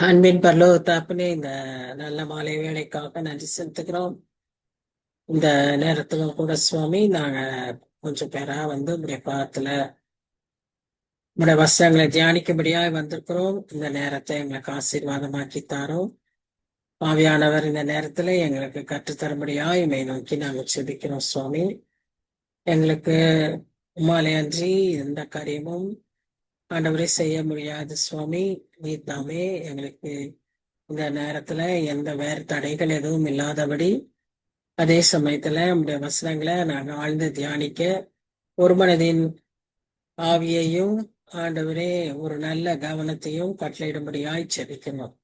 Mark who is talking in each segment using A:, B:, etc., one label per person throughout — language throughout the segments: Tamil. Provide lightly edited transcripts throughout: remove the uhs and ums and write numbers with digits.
A: அன்பின் பரலோக தகப்பனே, இந்த நல்ல மாலை வேளைக்காக நன்றி செலுத்துகிறோம். இந்த நேரத்துக்கும் கூட சுவாமி, நாங்க கொஞ்சம் பேரா உங்களுடைய பாதத்துல உங்களுடைய வசனங்களை தியானிக்கும்படியாய் வந்திருக்கிறோம். இந்த நேரத்தை எங்களுக்கு ஆசீர்வாதமாக்கி தாரோம். ஆவியானவர் இந்த நேரத்துல எங்களுக்கு கற்றுத்தரும்படியாய் இமை நோக்கி நாங்கள் செபிக்கிறோம் சுவாமி. எங்களுக்கு உம்மாலே அன்றி எந்த காரியமும் ஆண்டவரே செய்ய முடியாது சுவாமி. நீர் தாமே எங்களுக்கு இந்த நேரத்துல எந்த வேறு தடைகள் எதுவும் இல்லாதபடி, அதே சமயத்துல நம்முடைய வசனங்களை நாங்க ஆழ்ந்து தியானிக்க ஒரு மனதின் ஆவியையும் ஆண்டவரே ஒரு நல்ல கவனத்தையும் கட்டளையிடும்படியாய் செபிக்கணும்.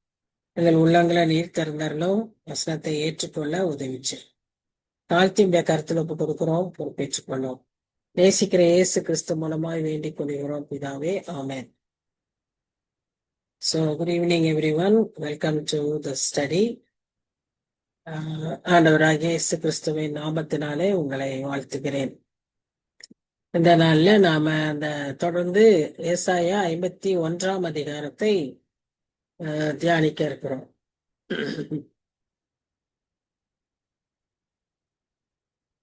A: எங்கள் உள்ளங்களை நீர் திறந்தாலும் வசனத்தை ஏற்றுக்கொள்ள உதவிச்சு தாழ்த்தியுடைய கருத்துல ஒப்பு கொடுக்கிறோம், பொறுப்பேற்றுக் கொள்ளும். நேசிக்கிற இயேசு கிறிஸ்து மூலமாய் வேண்டிக் கொள்கிறோம் பிதாவே, ஆமென். So good evening everyone. Welcome to the study. ஆண்டவராகிய இயேசு கிறிஸ்துவின் நாமத்தினாலே உங்களை வாழ்த்துகிறேன். இந்த நாள்ல நாம தொடர்ந்து ஏசாயா 51ஆம் அதிகாரத்தை தியானிக்க இருக்கிறோம்.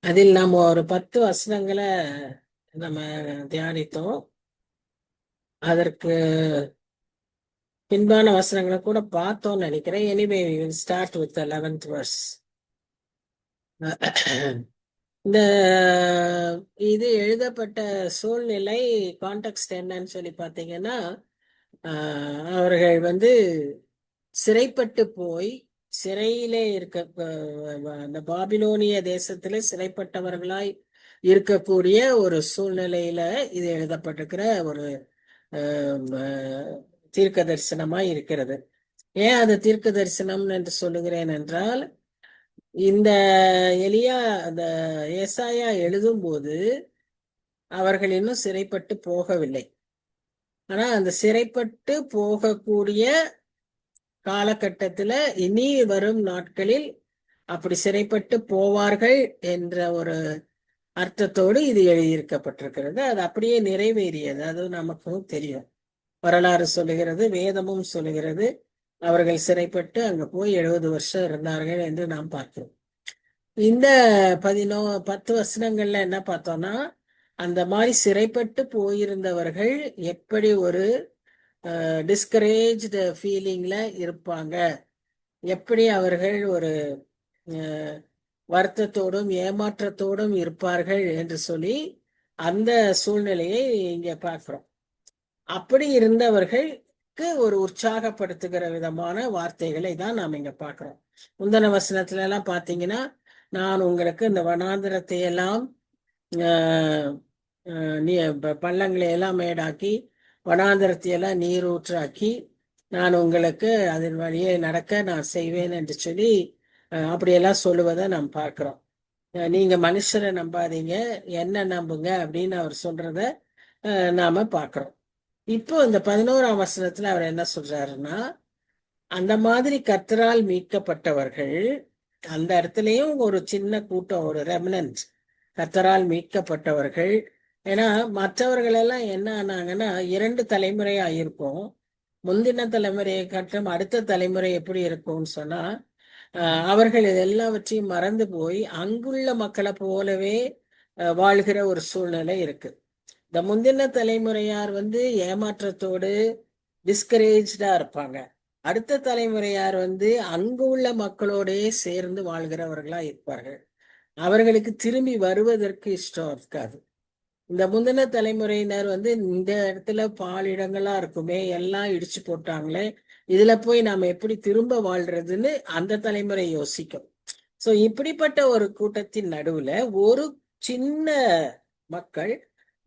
A: அதில் நாம ஒரு 10 வசனங்களை நம்ம தியானித்தோம். அதற்கு பின்பான வசனங்களை கூட பார்த்தோம்னு நினைக்கிறேன். Anyway we will start with the 11th verse. இந்த இது எழுதப்பட்ட சூழ்நிலை கான்டெக்ஸ்ட் என்னன்னு சொல்லி பார்த்தீங்கன்னா, அவர்கள் சிறைப்பட்டு போய் சிறையிலே இருக்க அந்த பாபிலோனிய தேசத்திலே சிறைப்பட்டவர்களாய் இருக்கக்கூடிய ஒரு சூழ்நிலையில இது எழுதப்பட்டிருக்கிற ஒரு தீர்க்க தரிசனமாய் இருக்கிறது. ஏன் அது தீர்க்க தரிசனம் என்று சொல்லுகிறேன் என்றால், இந்த எலியா அந்த ஏசாயா எழுதும் போது அவர்கள் இன்னும் சிறைப்பட்டு போகவில்லை. ஆனா அந்த சிறைப்பட்டு போகக்கூடிய காலகட்டத்துல இனி வரும் நாட்களில் அப்படி சிறைப்பட்டு போவார்கள் என்ற ஒரு அர்த்தத்தோடு இது எழுதியிருக்கப்பட்டிருக்கிறது. அது அப்படியே நிறைவேறியது. அது நமக்கும் தெரியும். வரலாறு சொல்லுகிறது, வேதமும் சொல்லுகிறது. அவர்கள் சிறைப்பட்டு அங்க போய் 70 வருஷம் இருந்தார்கள் என்று நாம் பார்க்கிறோம். இந்த 10 வசனங்கள்ல என்ன பார்த்தோம்னா, அந்த மாதிரி சிறைப்பட்டு போயிருந்தவர்கள் எப்படி ஒரு டிஸ்கரேஜ்டு ஃபீலிங்ல இருப்பாங்க, எப்படி அவர்கள் ஒரு வருத்தத்தோடும் ஏமாற்றத்தோடும் இருப்பார்கள் என்று சொல்லி அந்த சூழ்நிலையை இங்க பார்க்கிறோம். அப்படி இருந்தவர்களுக்கு ஒரு உற்சாகப்படுத்துகிற விதமான வார்த்தைகளை தான் நாம் இங்க பார்க்கிறோம். முந்தின வசனத்துல எல்லாம் பாத்தீங்கன்னா, நான் உங்களுக்கு இந்த வனாந்திரத்தை எல்லாம் பள்ளங்களை எல்லாம் மேடாக்கி வனாந்திரத்தை எல்லாம் நீரூற்றாக்கி நான் உங்களுக்கு அதன் வழியே நடக்க நான் செய்வேன் என்று சொல்லி அப்படியெல்லாம் சொல்லுவதை நாம் பார்க்கிறோம். நீங்க மனுஷரை நம்பாதீங்க, என்ன நம்புங்க அப்படின்னு அவர் சொல்றத நாம பார்க்கிறோம். இப்போ இந்த 11ஆம் வசனத்துல அவர் என்ன சொல்றாருன்னா, அந்த மாதிரி கர்த்தரால் மீட்கப்பட்டவர்கள், அந்த இடத்துலயும் ஒரு சின்ன கூட்டம், ஒரு ரெமனன்ட் கர்த்தரால் மீட்கப்பட்டவர்கள். ஏன்னா மற்றவர்கள் எல்லாம் என்ன ஆனாங்கன்னா 2 தலைமுறையா இருக்கும். முந்தின தலைமுறையை கட்டும் அடுத்த தலைமுறை எப்படி இருக்கும்னு சொன்னா, அவர்கள் எல்லாவற்றையும் மறந்து போய் அங்குள்ள மக்களை போலவே வாழ்கிற ஒரு சூழ்நிலை இருக்கு. இந்த முந்தின தலைமுறையார் ஏமாற்றத்தோடு டிஸ்கரேஜா இருப்பாங்க. அடுத்த தலைமுறையார் அங்கு உள்ள மக்களோடே சேர்ந்து வாழ்கிறவர்களா இருப்பார்கள். அவர்களுக்கு திரும்பி வருவதற்கு இஷ்டம் இருக்காது. இந்த முந்தின தலைமுறையினர் இந்த இடத்துல பாலிடங்களா இருக்குமே, எல்லாம் இடிச்சு போட்டாங்களே, இதுல போய் நாம எப்படி திரும்ப வாழ்றதுன்னு அந்த தலைமுறை யோசிக்கும். சோ இப்படிப்பட்ட ஒரு கூட்டத்தின் நடுவுல ஒரு சின்ன மக்கள்,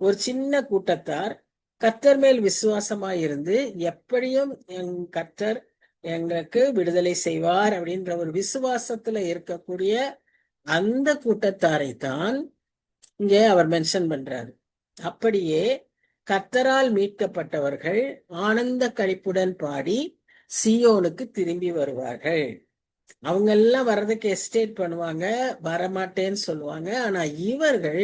A: ஒரு சின்ன கூட்டத்தார் கர்த்தர் மேல் விசுவாசமாய் இருந்து எப்படியும் கர்த்தர் எங்களுக்கு விடுதலை செய்வார் அப்படின்ற ஒரு விசுவாசத்துல இருக்கக்கூடிய அந்த கூட்டத்தாரை தான் இங்கே அவர் மென்ஷன் பண்றாரு. அப்படியே கர்த்தரால் மீட்கப்பட்டவர்கள் ஆனந்த களிப்புடன் பாடி சியோனுக்கு திரும்பி வருவார்கள். அவங்க எல்லாம் வர்றதுக்கு எஸ்டேட் பண்ணுவாங்க, வரமாட்டேன்னு சொல்லுவாங்க. ஆனா இவர்கள்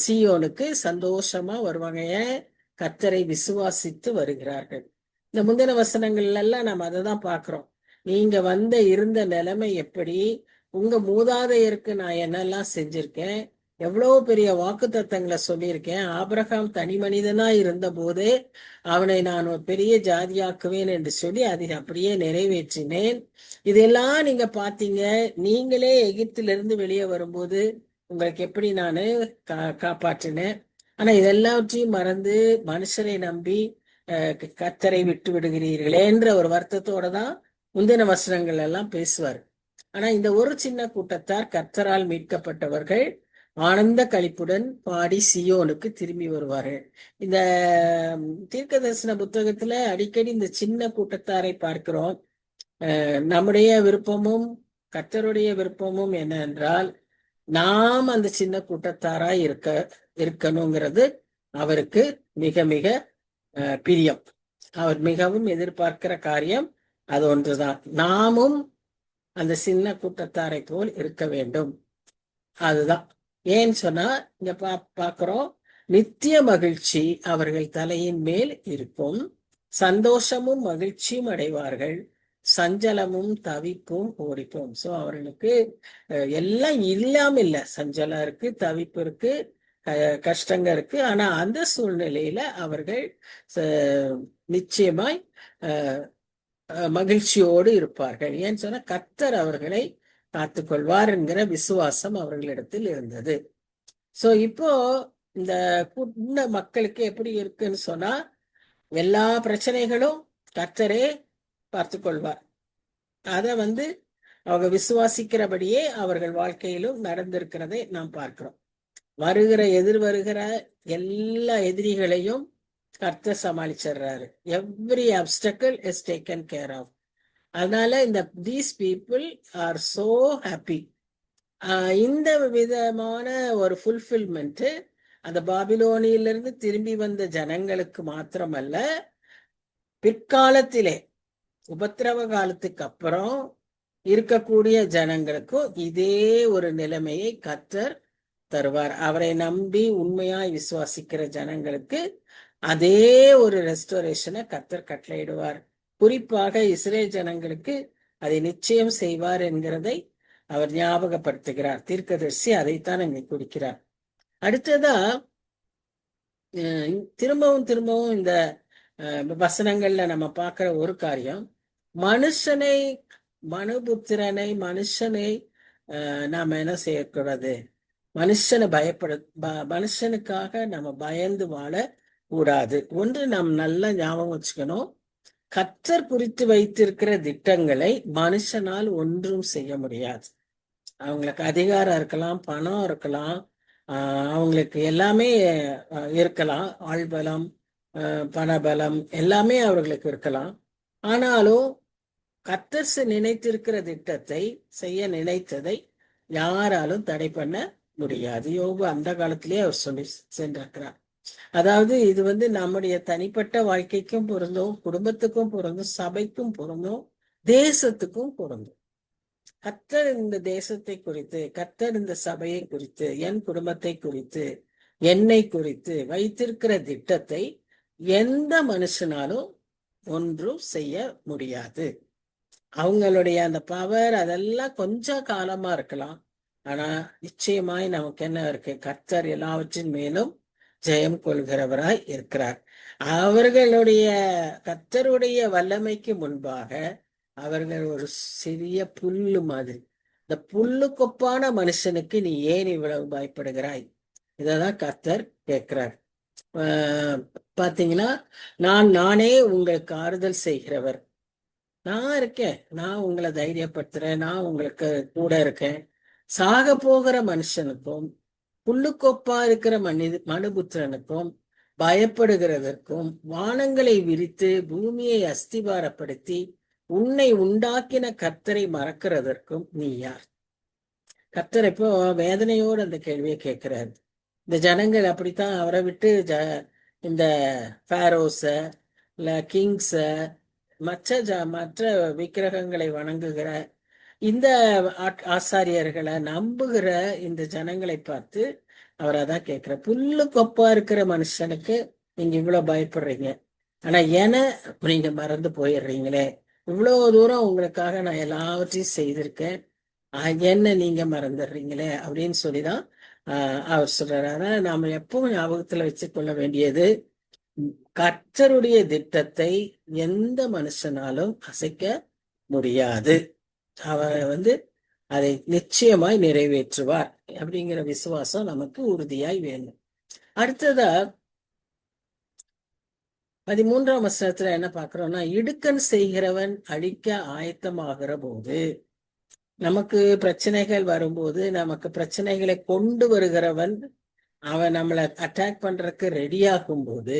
A: சியோனுக்கு சந்தோஷமா வருவாங்க. ஏன்? கர்த்தரை விசுவாசித்து வருகிறார்கள். இந்த முந்தின வசனங்கள்ல எல்லாம் நம்ம அதை தான் பார்க்கிறோம். நீங்க இருந்த நிலைமை எப்படி, உங்க மூதாதையருக்கு நான் என்னெல்லாம் செஞ்சிருக்கேன், எவ்வளவு பெரிய வாக்கு தத்தங்களை சொல்லியிருக்கேன். ஆபிரகாம் தனி மனிதனா இருந்த போதே அவனை நான் ஒரு பெரிய ஜாதியாக்குவேன் என்று சொல்லி அதை அப்படியே நிறைவேற்றினேன். இதெல்லாம் நீங்க பார்த்தீங்க. நீங்களே எகிப்திலிருந்து வெளியே வரும்போது உங்களுக்கு எப்படி நான் காப்பாற்றினேன். ஆனா இதெல்லாவற்றையும் மறந்து மனுஷரை நம்பி கர்த்தரை விட்டு விடுகிறீர்களே என்ற ஒரு வருத்தத்தோட தான் முந்தின வசனங்கள் எல்லாம் பேசுவார். ஆனா இந்த ஒரு சின்ன கூட்டத்தார் கர்த்தரால் மீட்கப்பட்டவர்கள் ஆனந்த களிப்புடன் பாடி சியோனுக்கு திரும்பி வருவார்கள். இந்த தீர்க்க தரிசன புத்தகத்துல அடிக்கடி இந்த சின்ன கூட்டத்தாரை பார்க்கிறோம். நம்முடைய விருப்பமும் கர்த்தருடைய விருப்பமும் என்னென்றால் நாம் அந்த சின்ன கூட்டத்தாராய் இருக்கணுங்கிறது அவருக்கு மிக மிக பிரியம். அவர் மிகவும் எதிர்பார்க்கிற காரியம் அது ஒன்றுதான். நாமும் அந்த சின்ன கூட்டத்தாரை போல் இருக்க வேண்டும். அதுதான் ஏன்னு சொன்னா இங்க பாக்குறோம், நித்திய மகிழ்ச்சி அவர்கள் தலையின் மேல் இருக்கும், சந்தோஷமும் மகிழ்ச்சியும் அடைவார்கள், சஞ்சலமும் தவிப்பும் ஓடிப்போம். சோ அவர்களுக்கு எல்லாம் இல்லாம இல்ல, சஞ்சலம் இருக்கு, தவிப்பு இருக்கு, கஷ்டங்க இருக்கு. ஆனா அந்த சூழ்நிலையில அவர்கள் நிச்சயமாய் மகிழ்ச்சியோடு இருப்பார்கள். ஏன்னு சொன்னா கர்த்தர் அவர்களை காத்துக்கொள்வார் என்கிற விசுவாசம் அவர்களிடத்தில் இருந்தது. சோ இப்போ இந்த மக்களுக்கு எப்படி இருக்குன்னு சொன்னா, எல்லா பிரச்சனைகளும் கர்த்தரே பார்த்து கொள்வார். அத அவங்க விசுவாசிக்கிறபடியே அவர்கள் வாழ்க்கையிலும் நடந்திருக்கிறதை நாம் பார்க்கிறோம். எதிர்வருகிற எல்லா எதிரிகளையும் கர்த்தர் சமாளிச்சிடுறாரு. Every obstacle is taken care of. அதனால these people are so happy. இந்த விதமான ஒரு ஃபுல்ஃபில்மெண்ட் அந்த பாபிலோனியிலிருந்து திரும்பி வந்த ஜனங்களுக்கு மாத்திரமல்ல, பிற்காலத்திலே உபத்திரவ காலத்துக்கு அப்புறம் இருக்கக்கூடிய ஜனங்களுக்கும் இதே ஒரு நிலைமையை கர்த்தர் தருவார். அவரை நம்பி உண்மையாய் விசுவாசிக்கிற ஜனங்களுக்கு அதே ஒரு ரெஸ்டோரேஷனை கர்த்தர் கட்டளையிடுவார். குறிப்பாக இஸ்ரேல் ஜனங்களுக்கு அதை நிச்சயம் செய்வார் என்கிறதை அவர் ஞாபகப்படுத்துகிறார். தீர்க்கதரிசி அதைத்தான் அங்கே கொடுக்கிறார். அடுத்ததா திரும்பவும் இந்த வசனங்கள்ல நம்ம பார்க்கிற ஒரு காரியம், மனுஷனை மனுஷனை நாம என்ன செய்யக்கூடாது, மனுஷனுக்காக நம்ம பயந்து வாழ கூடாது. ஒன்று நாம் நல்லா ஞாபகம் வச்சுக்கணும், கர்த்தர் குறித்து வைத்திருக்கிற திட்டங்களை மனுஷனால் ஒன்றும் செய்ய முடியாது. அவங்களுக்கு அதிகாரம் இருக்கலாம், பணம் இருக்கலாம், அவங்களுக்கு எல்லாமே இருக்கலாம், ஆள்பலம், பணபலம் எல்லாமே அவர்களுக்கு இருக்கலாம். ஆனாலும் கர்த்தர் நினைத்திருக்கிற திட்டத்தை செய்ய நினைத்ததை யாராலும் தடை பண்ண முடியாது. யோபு அந்த காலத்திலேயே அவர் சொல்லி சென்றிருக்கிறார். அதாவது இது நம்முடைய தனிப்பட்ட வாழ்க்கைக்கும் பொருந்தும், குடும்பத்துக்கும் பொருந்தும், சபைக்கும் பொருந்தும், தேசத்துக்கும் பொருந்தும். கர்த்தர் இந்த தேசத்தை குறித்து, கர்த்தர் இந்த சபையை குறித்து, என் குடும்பத்தை குறித்து, என்னை குறித்து வைத்திருக்கிற திட்டத்தை எந்த மனுஷனாலும் ஒன்றும் செய்ய முடியாது. அவங்களுடைய அந்த பவர் அதெல்லாம் கொஞ்சம் காலமா இருக்கலாம். ஆனா நிச்சயமாய் நமக்கு என்ன இருக்கு, கர்த்தர் எல்லாவற்றின் மேலும் ஜெயம் கொள்கிறவராய் இருக்கிறார். அவர்களுடைய கர்த்தருடைய வல்லமைக்கு முன்பாக அவர்கள் ஒரு சிறிய புல்லு மாதிரி. இந்த புல்லு கொப்பான மனுஷனுக்கு நீ ஏன் இவ்வளவு பயப்படுகிறாய்? இததான் கர்த்தர் கேட்கிறார். பாத்தீங்கன்னா, நானே உங்களுக்கு ஆறுதல் செய்கிறவர், நான் இருக்கேன், நான் உங்களை தைரியப்படுத்துறேன், நான் உங்களுக்கு கூட இருக்கேன். சாக போகிற மனுஷனுக்கும் புல்லுக்கொப்பா இருக்கிற மனுபுத்திரனுக்கும் பயப்படுகிறதற்கும் வானங்களை விரித்து பூமியை அஸ்திபாரப்படுத்தி உன்னை உண்டாக்கின கர்த்தரை மறக்கிறதற்கும் நீ யார்? கர்த்தர் இப்போ வேதனையோடு அந்த கேள்வியை கேட்கிறாரு. இந்த ஜனங்கள் அப்படித்தான் அவரை விட்டு இந்த ஃபேரோஸ இல்ல கிங்ஸ மற்ற விக்கிரகங்களை வணங்குகிற இந்த ஆசாரியர்களை நம்புகிற இந்த ஜனங்களை பார்த்து அவர் அதான் கேட்கிற, புல்லு கொப்பா இருக்கிற மனுஷனுக்கு நீங்க இவ்வளவு பயப்படுறீங்க, ஆனா நீங்க மறந்து போயிடுறீங்களே. இவ்வளவு தூரம் உங்களுக்காக நான் எல்லாவற்றையும் செய்திருக்கேன், என்ன நீங்க மறந்துடுறீங்களே அப்படின்னு சொல்லிதான் அவர் சொல்றாரு. ஆனா நாம எப்பவும் ஞாபகத்துல வச்சுக்கொள்ள வேண்டியது, கர்த்தருடைய திட்டத்தை எந்த மனுஷனாலும் அசைக்க முடியாது. அவர் அதை நிச்சயமாய் நிறைவேற்றுவார் அப்படிங்கிற விசுவாசம் நமக்கு உறுதியாய் வேணும். அடுத்ததா 13ஆம் வசனத்துல என்ன பார்க்கிறோம்னா, இடுக்கண் செய்கிறவன் அழிக்க ஆயத்தமாகிற போது, நமக்கு பிரச்சனைகள் வரும்போது, நமக்கு பிரச்சனைகளை கொண்டு வருகிறவன் அவன் நம்மளை அட்டாக் பண்றதுக்கு ரெடியாகும் போது,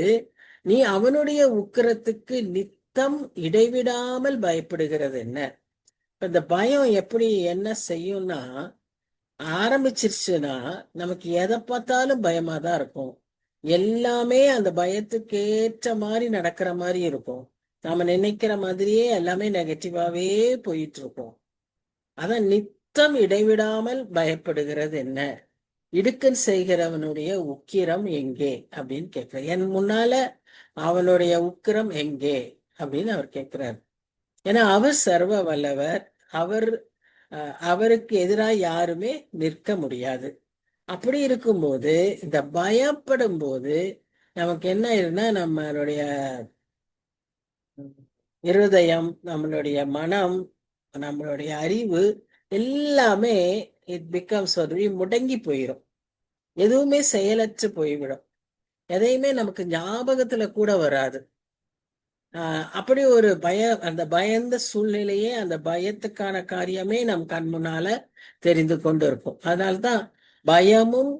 A: நீ அவனுடைய உக்கிரத்துக்கு நித்தம் இடைவிடாமல் பயப்படுகிறது என்ன? இந்த பயம் எப்படி என்ன செய்யும்னா, ஆரம்பிச்சிருச்சுன்னா நமக்கு எதை பார்த்தாலும் பயமா தான் இருக்கும். எல்லாமே அந்த பயத்துக்கு ஏற்ற மாதிரி நடக்கிற மாதிரி இருக்கும். நாம நினைக்கிற மாதிரியே எல்லாமே நெகட்டிவாவே போயிட்டு இருக்கும். அதான் நித்தம் இடைவிடாமல் பயப்படுகிறது என்ன? இடுக்கண் செய்கிறவனுடைய உக்கிரம் எங்கே அப்படின்னு கேட்கிறார். என் முன்னால அவனுடைய உக்கிரம் எங்கே அப்படின்னு அவர் கேட்கிறார். ஏன்னா அவர் சர்வ வல்லவர். அவருக்கு எதிராக யாருமே நிற்க முடியாது. அப்படி இருக்கும்போது இந்த பயப்படும் போது நமக்கு என்ன ஆயிருன்னா, நம்மளுடைய இருதயம், நம்மளுடைய மனம், நம்மளுடைய அறிவு எல்லாமே இட் பிகம்ஸ் முடங்கி போயிடும். எதுவுமே செயலற்று போய்விடும். எதையுமே நமக்கு ஞாபகத்துல கூட வராது. அப்படி ஒரு அந்த பயந்த சூழ்நிலையே, அந்த பயத்துக்கான காரியமே நம் கண் முன்னால தெரிந்து கொண்டு இருக்கும். அதனால்தான் பயமும்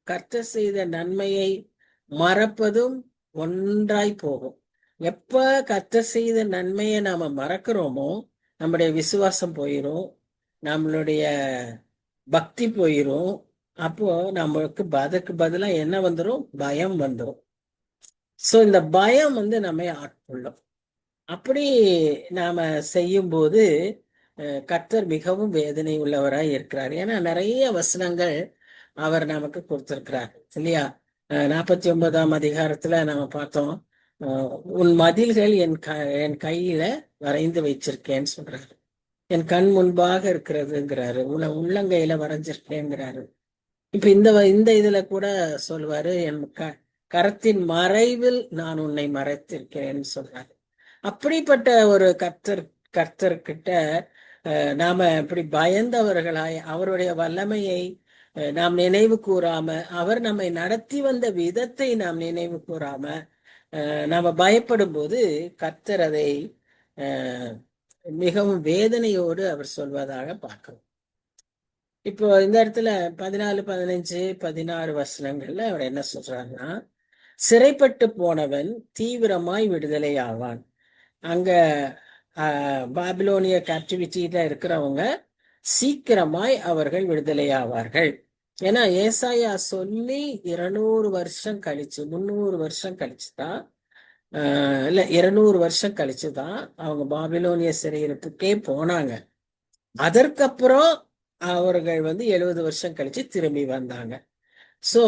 A: கர்த்தர் செய்த நன்மையை மறப்பதும் ஒன்றாய் போகும். எப்ப கர்த்தர் செய்த நன்மையை நாம மறக்கிறோமோ, நம்முடைய விசுவாசம் போயிரும், நம்மளுடைய பக்தி போயிரும். அப்போ நம்மளுக்கு அதுக்கு பதிலா என்ன வந்துடும்? பயம் வந்துடும். சோ இந்த பயம் நம்மை ஆட்கொள்ளும். அப்படி நாம செய்யும்போது கர்த்தர் மிகவும் வேதனை உள்ளவராய் இருக்கிறார். ஏன்னா நிறைய வசனங்கள் அவர் நமக்கு கொடுத்திருக்கிறார் இல்லையா? 49ஆம் அதிகாரத்துல நாம பார்த்தோம், உன் மதில்கள் என் கையில வரைந்து வச்சிருக்கேன்னு சொல்றாரு. என் கண் முன்பாக இருக்கிறதுங்கிறாரு. உள்ளங்கையில வரைஞ்சிருக்கேங்கிறாரு. இப்ப இந்த இதுல கூட சொல்லுவாரு, என் கரத்தின் மறைவில் நான் உன்னை மறைத்திருக்கிறேன்னு சொல்றாரு. அப்படிப்பட்ட ஒரு கர்த்தர்கிட்ட நாம இப்படி பயந்தவர்களாய் அவருடைய வல்லமையை நாம் நினைவு கூறாம, அவர் நம்மை நடத்தி வந்த விதத்தை நாம் நினைவு கூறாம நாம பயப்படும் போது கர்த்தர் அதை மிகவும் வேதனையோடு அவர் சொல்வதாக பார்க்கிறோம். இப்போ இந்த இடத்துல 14, 15, 16 வசனங்கள்ல அவர் என்ன சொல்றாருன்னா, சிறைப்பட்டு போனவன் தீவிரமாய் விடுதலை ஆவான். அங்க பாபிலோனிய கேப்டிவிட்டியில இருக்கிறவங்க சீக்கிரமாய் அவர்கள் விடுதலை ஆவார்கள். ஏன்னா ஏசாயா சொல்லி 200 வருஷம் கழிச்சு, 300 வருஷம் கழிச்சுதான், இல்ல 200 வருஷம் கழிச்சுதான் அவங்க பாபிலோனிய சிறையிருப்புக்கே போனாங்க. அதற்கப்புறம் அவர்கள் 70 வருஷம் கழிச்சு திரும்பி வந்தாங்க. சோ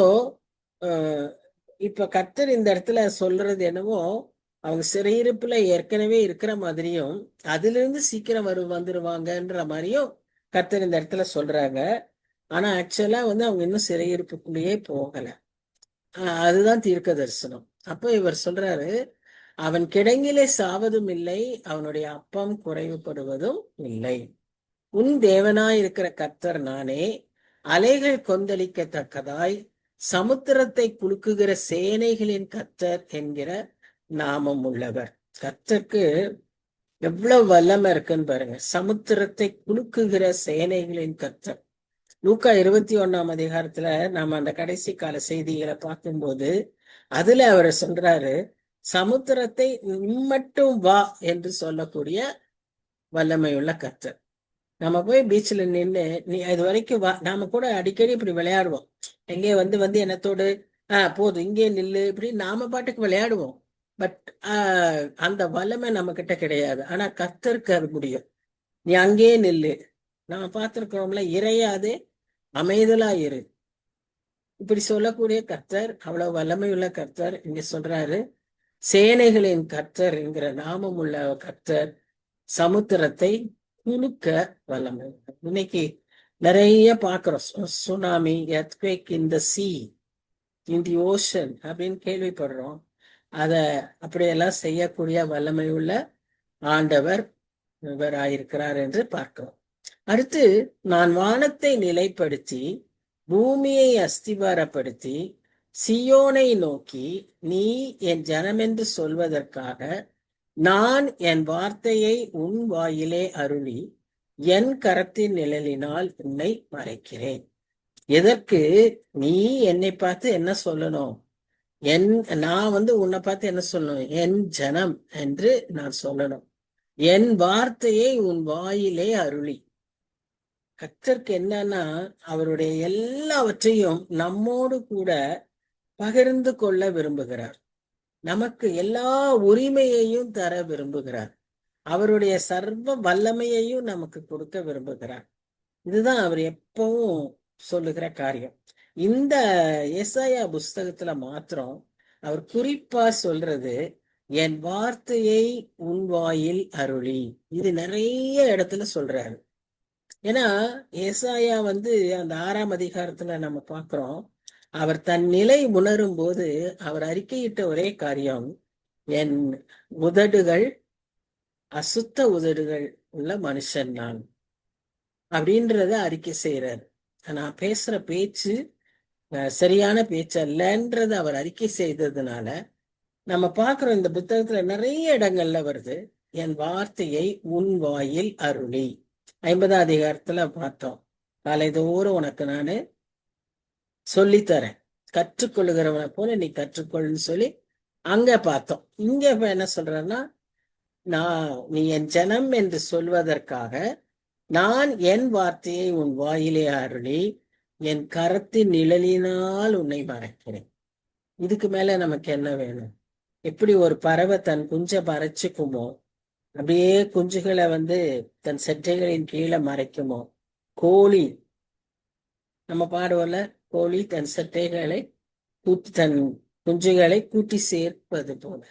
A: இப்ப கர்த்தர் இந்த இடத்துல சொல்றது என்னவோ, அவங்க சிறையிருப்புல ஏற்கனவே இருக்கிற மாதிரியும் அதுல இருந்து சீக்கிரம் வந்துருவாங்கன்ற மாதிரியும் கர்த்தர் இந்த இடத்துல சொல்றாங்க. ஆனா ஆக்சுவலா அவங்க இன்னும் சிறையிருப்புக்குள்ளேயே போகல. அதுதான் தீர்க்க தரிசனம். அப்போ இவர் சொல்றாரு, அவன் கிடங்கிலே சாவதும் இல்லை, அவனுடைய அப்பம் குறைவுபடுவதும் இல்லை. உன் தேவனாய் இருக்கிற கர்த்தர் நானே, அலைகள் கொந்தளிக்கத்தக்கதாய் சமுத்திரத்தை குலுக்குகிற சேனைகளின் கர்த்தர் என்கிற நாமம் உள்ளவர். கர்த்தருக்கு எவ்வளவு வல்லமை இருக்குன்னு பாருங்க. சமுத்திரத்தை குலுக்குகிற சேனைகளின் கர்த்தர். லூக்கா 21ஆம் அதிகாரத்துல நாம அந்த கடைசி கால செய்திகளை பார்க்கும்போது அதுல அவர் சொல்றாரு, சமுத்திரத்தை இம்மட்டும் வா என்று சொல்லக்கூடிய வல்லமையுள்ள கர்த்தர். நம்ம போய் பீச்ல நின்று நீ இது வரைக்கும் வா, நாம கூட அடிக்கடி இப்படி விளையாடுவோம். எங்கே வந்து என்னத்தோடு போதும் இங்கே நில்லு, இப்படி நாம பாட்டுக்கு விளையாடுவோம். பட் அந்த வல்லமை நம்ம கிட்ட கிடையாது. ஆனா கர்த்தருக்கு அது முடியும். நீ அங்கேயே நில்லு. நம்ம பார்த்திருக்கிறோம்ல, இறையாதே அமைதலா இரு, இப்படி சொல்லக்கூடிய கர்த்தர், அவ்வளவு வல்லமை உள்ள கர்த்தர் இங்க சொல்றாரு, சேனைகளின் கர்த்தர் என்கிற நாமம் உள்ள கர்த்தர் சமுத்திரத்தை குலுக்க வல்லமை. இன்னைக்கு நிறைய பாக்குறோம், tsunami, earthquake in the sea, in the ocean அப்படின்னு கேள்விப்படுறோம். அத அப்படியெல்லாம் செய்யக்கூடிய வல்லமை உள்ள ஆண்டவர் இவராயிருக்கிறார் என்று பார்க்கிறோம். அடுத்து, நான் வானத்தை நிலைப்படுத்தி பூமியை அஸ்திபாரப்படுத்தி சியோனை நோக்கி நீ என் ஜனமென்று சொல்வதற்காக நான் என் வார்த்தையை உன் வாயிலே அருளி என் கரத்தின் நிழலினால் உன்னை மறைக்கிறேன். எதற்கு? நீ என்னை பார்த்து என்ன சொல்லணும்? நான் உன்னை பார்த்து என்ன சொல்லணும்? என் ஜனம் என்று நான் சொல்லணும். என் வார்த்தையை உன் வாயிலே அருளி. கர்த்தருக்கு என்னன்னா, அவருடைய எல்லாவற்றையும் நம்மோடு கூட பகிர்ந்து கொள்ள விரும்புகிறார். நமக்கு எல்லா உரிமையையும் தர விரும்புகிறார். அவருடைய சர்வ வல்லமையையும் நமக்கு கொடுக்க விரும்புகிறார். இதுதான் அவர் எப்பவும் சொல்லுகிற காரியம். இந்த ஏசாயா புஸ்தகத்துல மாத்திரம் அவர் குறிப்பா சொல்றது, என் வார்த்தையை உன் வாயில் அருளி. இது நிறைய இடத்துல சொல்றாரு. ஏன்னா ஏசாயா அந்த 6ஆம் அதிகாரத்துல நம்ம பார்க்கிறோம், அவர் தன் நிலை உணரும் போது அவர் அறிக்கையிட்ட ஒரே காரியம், என் உதடுகள் அசுத்த உதடுகள் உள்ள மனுஷன் நான் அப்படின்றத அறிக்கை செய்யறாரு. நான் பேசுற பேச்சு சரியான பேச்சு அல்லன்றத அவர் அறிக்கை செய்ததுனால நம்ம பார்க்கிறோம், இந்த புத்தகத்துல நிறைய இடங்கள்ல வருது, என் வார்த்தையை உன் வாயில் அருளி. 50ஆம் அதிகாரத்துல பார்த்தோம், காலைதோறும் உனக்கு நானு சொல்லித்தரேன், கற்றுக்கொள்ளுகிறவனை போல நீ கற்றுக்கொள்ளுன்னு சொல்லி அங்க பார்த்தோம். இங்க இப்ப என்ன சொல்றேன்னா, நீ என் ஜனம் என்று சொல்வதற்காக நான் என் வார்த்தையை உன் வாயிலே அருளி என் கரத்தின் நிழலினால் உன்னை மறைக்கிறேன். இதுக்கு மேல நமக்கு என்ன வேணும்? எப்படி ஒரு பறவை தன் குஞ்சை மறைச்சுக்குமோ, அப்படியே குஞ்சுகளை தன் செட்டைகளின் கீழே மறைக்குமோ, கோழி நம்ம பாடுவோம்ல, கோழி தன் செட்டைகளை தன் குஞ்சுகளை கூட்டி சேர்ப்பது போல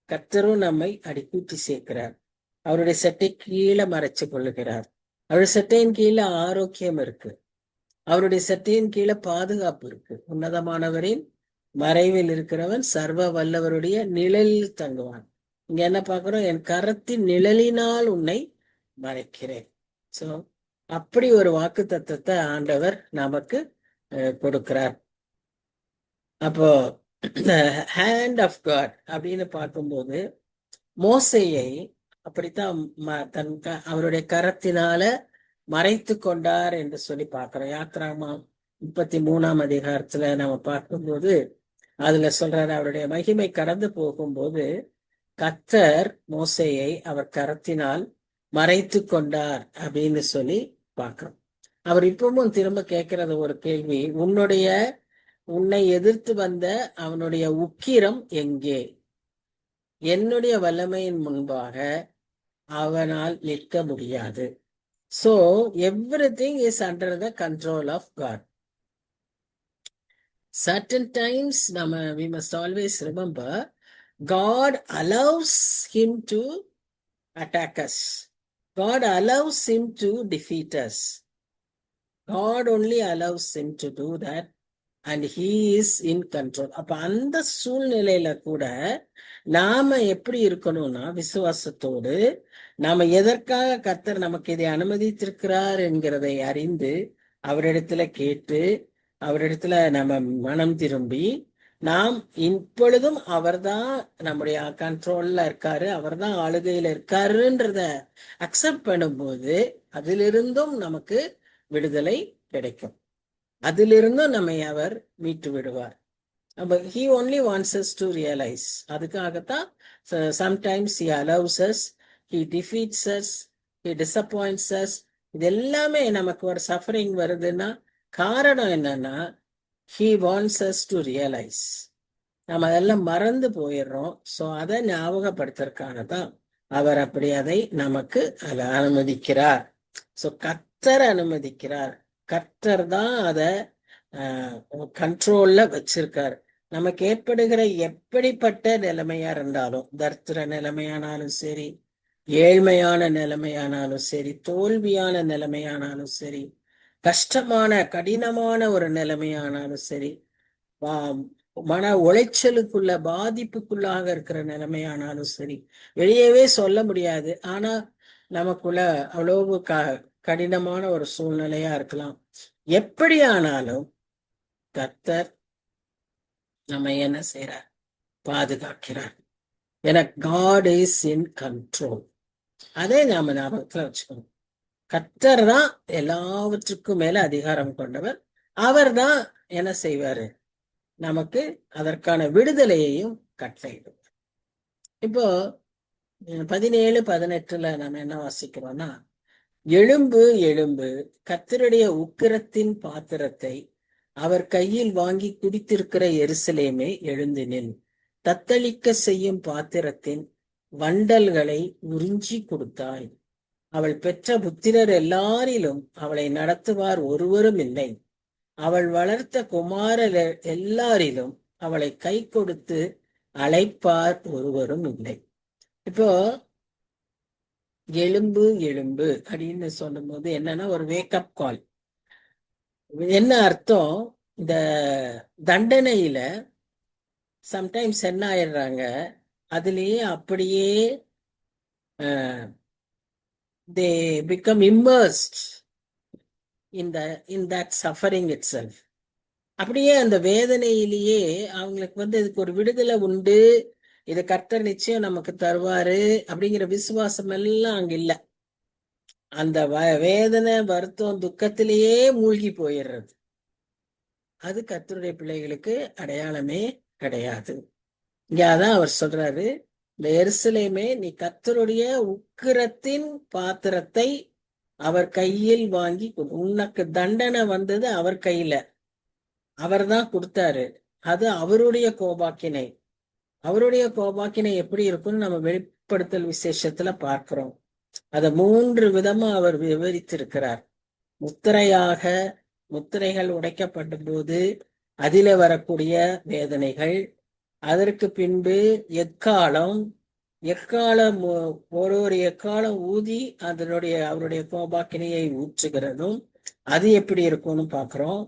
A: கர்த்தரும் நம்மை அடி கூட்டி சேர்க்கிறார். அவருடைய சட்டை கீழே மறைச்சு கொள்ளுகிறார். அவருடைய சட்டையின் கீழே ஆரோக்கியம் இருக்கு. அவருடைய சட்டையின் கீழே பாதுகாப்பு இருக்கு. உன்னதமானவரின் மறைவில் இருக்கிறவன் சர்வ வல்லவருடைய நிழலில் தங்குவான். இங்க என்ன பார்க்கிறோம்? என் கரத்தின் நிழலினால் உன்னை மறைக்கிறேன். சோ அப்படி ஒரு வாக்கு தத்தத்தை ஆண்டவர் நமக்கு கொடுக்கிறார். அப்போ ஹேண்ட் ஆஃப் காட் அப்படின்னு பார்க்கும்போது மோசையை அப்படித்தான் அவருடைய கரத்தினால மறைத்து கொண்டார் என்று சொல்லி பார்க்கிறோம். யாத்ராகமம் 33ஆம் அதிகாரத்துல நம்ம பார்க்கும்போது அதுல சொல்றாரு, அவருடைய மகிமை கடந்து போகும்போது கர்த்தர் மோசையை அவர் கரத்தினால் மறைத்து கொண்டார் அப்படின்னு சொல்லி பார்க்கிறோம். அவர் இப்பவும் திரும்ப கேட்கிறது ஒரு கேள்வி, உன்னை எதிர்த்து வந்த அவனுடைய உக்கிரம் எங்கே? என்னுடைய வல்லமையின் முன்பாக அவனால் நிற்க முடியாது. So everything is under the control of God. Certain times we must always remember, God allows him to attack us. God allows him to defeat us. God only allows him to do that. And he is in control. அப்ப அந்த சூழ்நிலையில கூட நாம எப்படி இருக்கணும்னா, விசுவாசத்தோடு நாம எதற்காக கர்த்தர் நமக்கு இதை அனுமதித்திருக்கிறார் என்கிறதை அறிந்து அவரிடத்துல கேட்டு அவரிடத்துல நம்ம மனம் திரும்பி, நாம் இப்பொழுதும் அவர்தான் நம்முடைய கண்ட்ரோல்ல இருக்காரு, அவர்தான் ஆளுகையில இருக்காருன்றத அக்செப்ட் பண்ணும்போது அதிலிருந்தும் நமக்கு விடுதலை கிடைக்கும். அதிலிருந்தும் நம்மை அவர் மீட்டு விடுவார். He only wants us to realize. அதுக்காகத்தான் sometimes he allows us, he defeats us, he disappoints us. இது எல்லாமே நமக்கு ஒரு சஃபரிங் வருதுன்னா காரணம் என்னன்னா, he wants us to realize. நம்ம அதெல்லாம் மறந்து போயிடுறோம். ஸோ அதை ஞாபகப்படுத்துறதுக்காகத்தான் அவர் அப்படி அதை நமக்கு அனுமதிக்கிறார். ஸோ கர்த்தர் அனுமதிக்கிறார். கர்த்தர் தான் அதை கண்ட்ரோல்ல வச்சிருக்காரு. நமக்கு ஏற்படுகிற எப்படிப்பட்ட நிலைமையா இருந்தாலும், தரித்திர நிலைமையானாலும் சரி, ஏழ்மையான நிலைமையானாலும் சரி, தோல்வியான நிலைமையானாலும் சரி, கஷ்டமான கடினமான ஒரு நிலைமையானாலும் சரி, மன உளைச்சலுக்குள்ள பாதிப்புக்குள்ளாக இருக்கிற நிலைமையானாலும் சரி, வெளியவே சொல்ல முடியாது. ஆனா நமக்குள்ள அவ்வளவு கடினமான ஒரு சூழ்நிலையா இருக்கலாம். எப்படியானாலும் கர்த்தர் நம்ம என்ன செய்யறார்? பாதுகாக்கிறார். ஏன்னா காட் இஸ் இன் கண்ட்ரோல். அதே நாம ஞாபகத்துல வச்சுக்கணும். கர்த்தர் தான் எல்லாவற்றுக்கும் மேல அதிகாரம் கொண்டவர். அவர் தான் என்ன செய்வாரு? நமக்கு அதற்கான விடுதலையையும் கட்டளையிடும். இப்போ 17-18 நம்ம என்ன வாசிக்கிறோம்னா, எழும்பு எழும்பு, கர்த்தருடைய உக்கிரத்தின் பாத்திரத்தை அவர் கையில் வாங்கி குடித்திருக்கிற எருசலேமே எழுந்து நில். தத்தளிக்க செய்யும் பாத்திரத்தின் வண்டல்களை உறிஞ்சி கொடுத்தாய். அவள் பெற்ற புத்திரர் எல்லாரிலும் அவளை நடத்துவார் ஒருவரும் இல்லை. அவள் வளர்த்த குமாரர் எல்லாரிலும் அவளை கை கொடுத்து அழைப்பார் ஒருவரும் இல்லை. இப்போ எழும்பு எழும்பு அப்படின்னு சொல்லும் போது என்னன்னா, ஒரு வேக்கப் கால். என்ன அர்த்தம்? இந்த தண்டனையில சம்டைம்ஸ் என்ன ஆயிடுறாங்க, அதுலயே அப்படியே they become immersed in that suffering it self. அப்படியே அந்த வேதனையிலேயே அவங்களுக்கு இதுக்கு ஒரு விடுதலை உண்டு, இது கர்த்தர் நிச்சயம் நமக்கு தருவாரு அப்படிங்கிற விசுவாசம் எல்லாம் அங்க இல்ல. அந்த வேதனை, வருத்தம், துக்கத்திலேயே மூழ்கி போயிடுறது. அது கர்த்தருடைய பிள்ளைகளுக்கு அடையாளமே கிடையாது. இங்கதான் அவர் சொல்றாரு, இந்த எருசலேமே, நீ கர்த்தருடைய உக்கிரத்தின் பாத்திரத்தை அவர் கையில் வாங்கி உனக்கு தண்டனை வந்தது அவர் கையில, அவர் தான் கொடுத்தாரு. அது அவருடைய கோபாக்கினை. அவருடைய கோபாக்கினை எப்படி இருக்கும்னு நம்ம வெளிப்படுத்தல் விசேஷத்துல பார்க்கிறோம். அதை 3 விதமா அவர் விவரித்திருக்கிறார். முத்திரையாக, முத்திரைகள் உடைக்கப்படும் போது அதில வரக்கூடிய வேதனைகள், அதற்கு பின்பு எக்காலம், எக்காலம் ஒரு எக்காலம் ஊதி அவருடைய கோபாக்கினையை ஊற்றுகிறதும் அது எப்படி இருக்கும்னு பார்க்கிறோம்.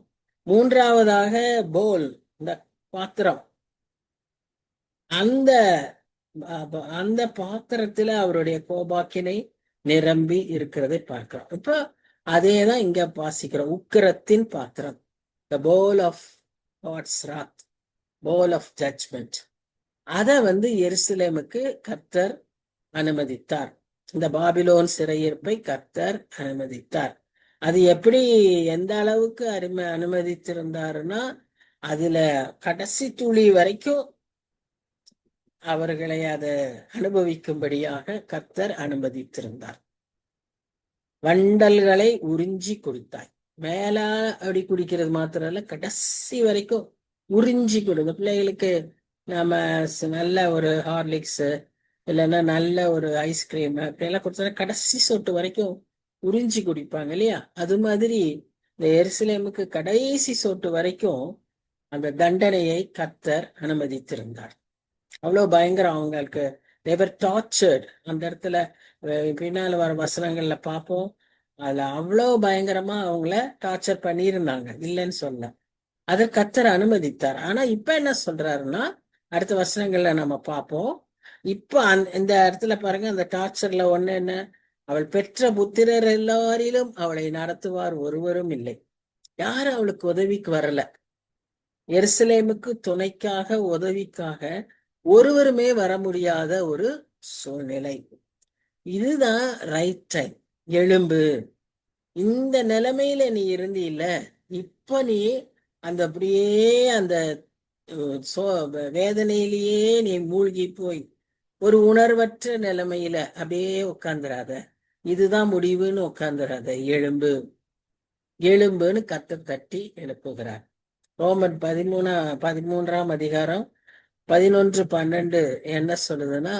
A: 3ஆவதாக போல், இந்த பாத்திரம், அந்த அந்த பாத்திரத்துல அவருடைய கோபாக்கினை நிரம்பி இருக்கிறதை பார்க்கிறோம். இப்ப அதேதான் இங்க வாசிக்கிறோம். உக்கிரத்தின் பாத்திரம், the bowl of God's wrath, bowl of judgment. அதை எருசலேமுக்கு கர்த்தர் அனுமதித்தார். இந்த பாபிலோன் சிறையிருப்பை கர்த்தர் அனுமதித்தார். அது எப்படி, எந்த அளவுக்கு அனுமதித்திருந்தாருன்னா, அதுல கடைசி துளி வரைக்கும் அவர்களை அதை அனுபவிக்கும்படியாக கர்த்தர் அனுமதித்திருந்தார். வண்டல்களை உறிஞ்சி குடித்தாய். மேல அப்படி குடிக்கிறது மாத்திரம் இல்ல, கடைசி வரைக்கும் உறிஞ்சி கொடுங்க. பிள்ளைகளுக்கு நாம நல்ல ஒரு ஹார்லிக்ஸ் இல்லைன்னா நல்ல ஒரு ஐஸ்கிரீம் அப்படியெல்லாம் கொடுத்தா கடைசி சொட்டு வரைக்கும் உறிஞ்சி குடிப்பாங்க இல்லையா? அது மாதிரி இந்த எருசலேமுக்கு கடைசி சொட்டு வரைக்கும் அந்த தண்டனையை கர்த்தர் அனுமதித்திருந்தார். அவ்வளவு பயங்கரம் அவங்களுக்கு. தேவர் டார்ச்சர்ட். அந்த இடத்துல பின்னால வர வசனங்கள்ல பார்ப்போம். அதுல அவ்வளவு பயங்கரமா அவங்கள டார்ச்சர் பண்ணியிருந்தாங்க, இல்லைன்னு சொல்ல. அதை கர்த்தர் அனுமதித்தார். ஆனா இப்ப என்ன சொல்றாருன்னா, அடுத்த வசனங்கள்ல நம்ம பார்ப்போம். இப்ப இந்த இடத்துல பாருங்க, அந்த டார்ச்சர்ல ஒண்ணு என்ன, அவள் பெற்ற புத்திரர் எல்லாரிலும் அவளை நடத்துவார் ஒருவரும் இல்லை. யாரும் அவளுக்கு உதவிக்கு வரல. எருசலேமுக்கு துணைக்காக, உதவிக்காக ஒருவருமே வர முடியாத ஒரு சூழ்நிலை. இதுதான் ரைட் டைம். எழும்பு. இந்த நிலைமையில நீ இருந்தீல்ல, இப்ப நீ அப்படியே அந்த வேதனையிலேயே நீ மூழ்கி போய் ஒரு உணர்வற்ற நிலைமையில அப்படியே உட்கார்ந்துராத. இதுதான் முடிவுன்னு உட்கார்ந்துராத. எழும்பு, எழும்புன்னு கர்த்தர் தட்டி எழுப்புகிறார். ரோமன் 13ஆம் அதிகாரம் 11-12 என்ன சொல்லுதுன்னா,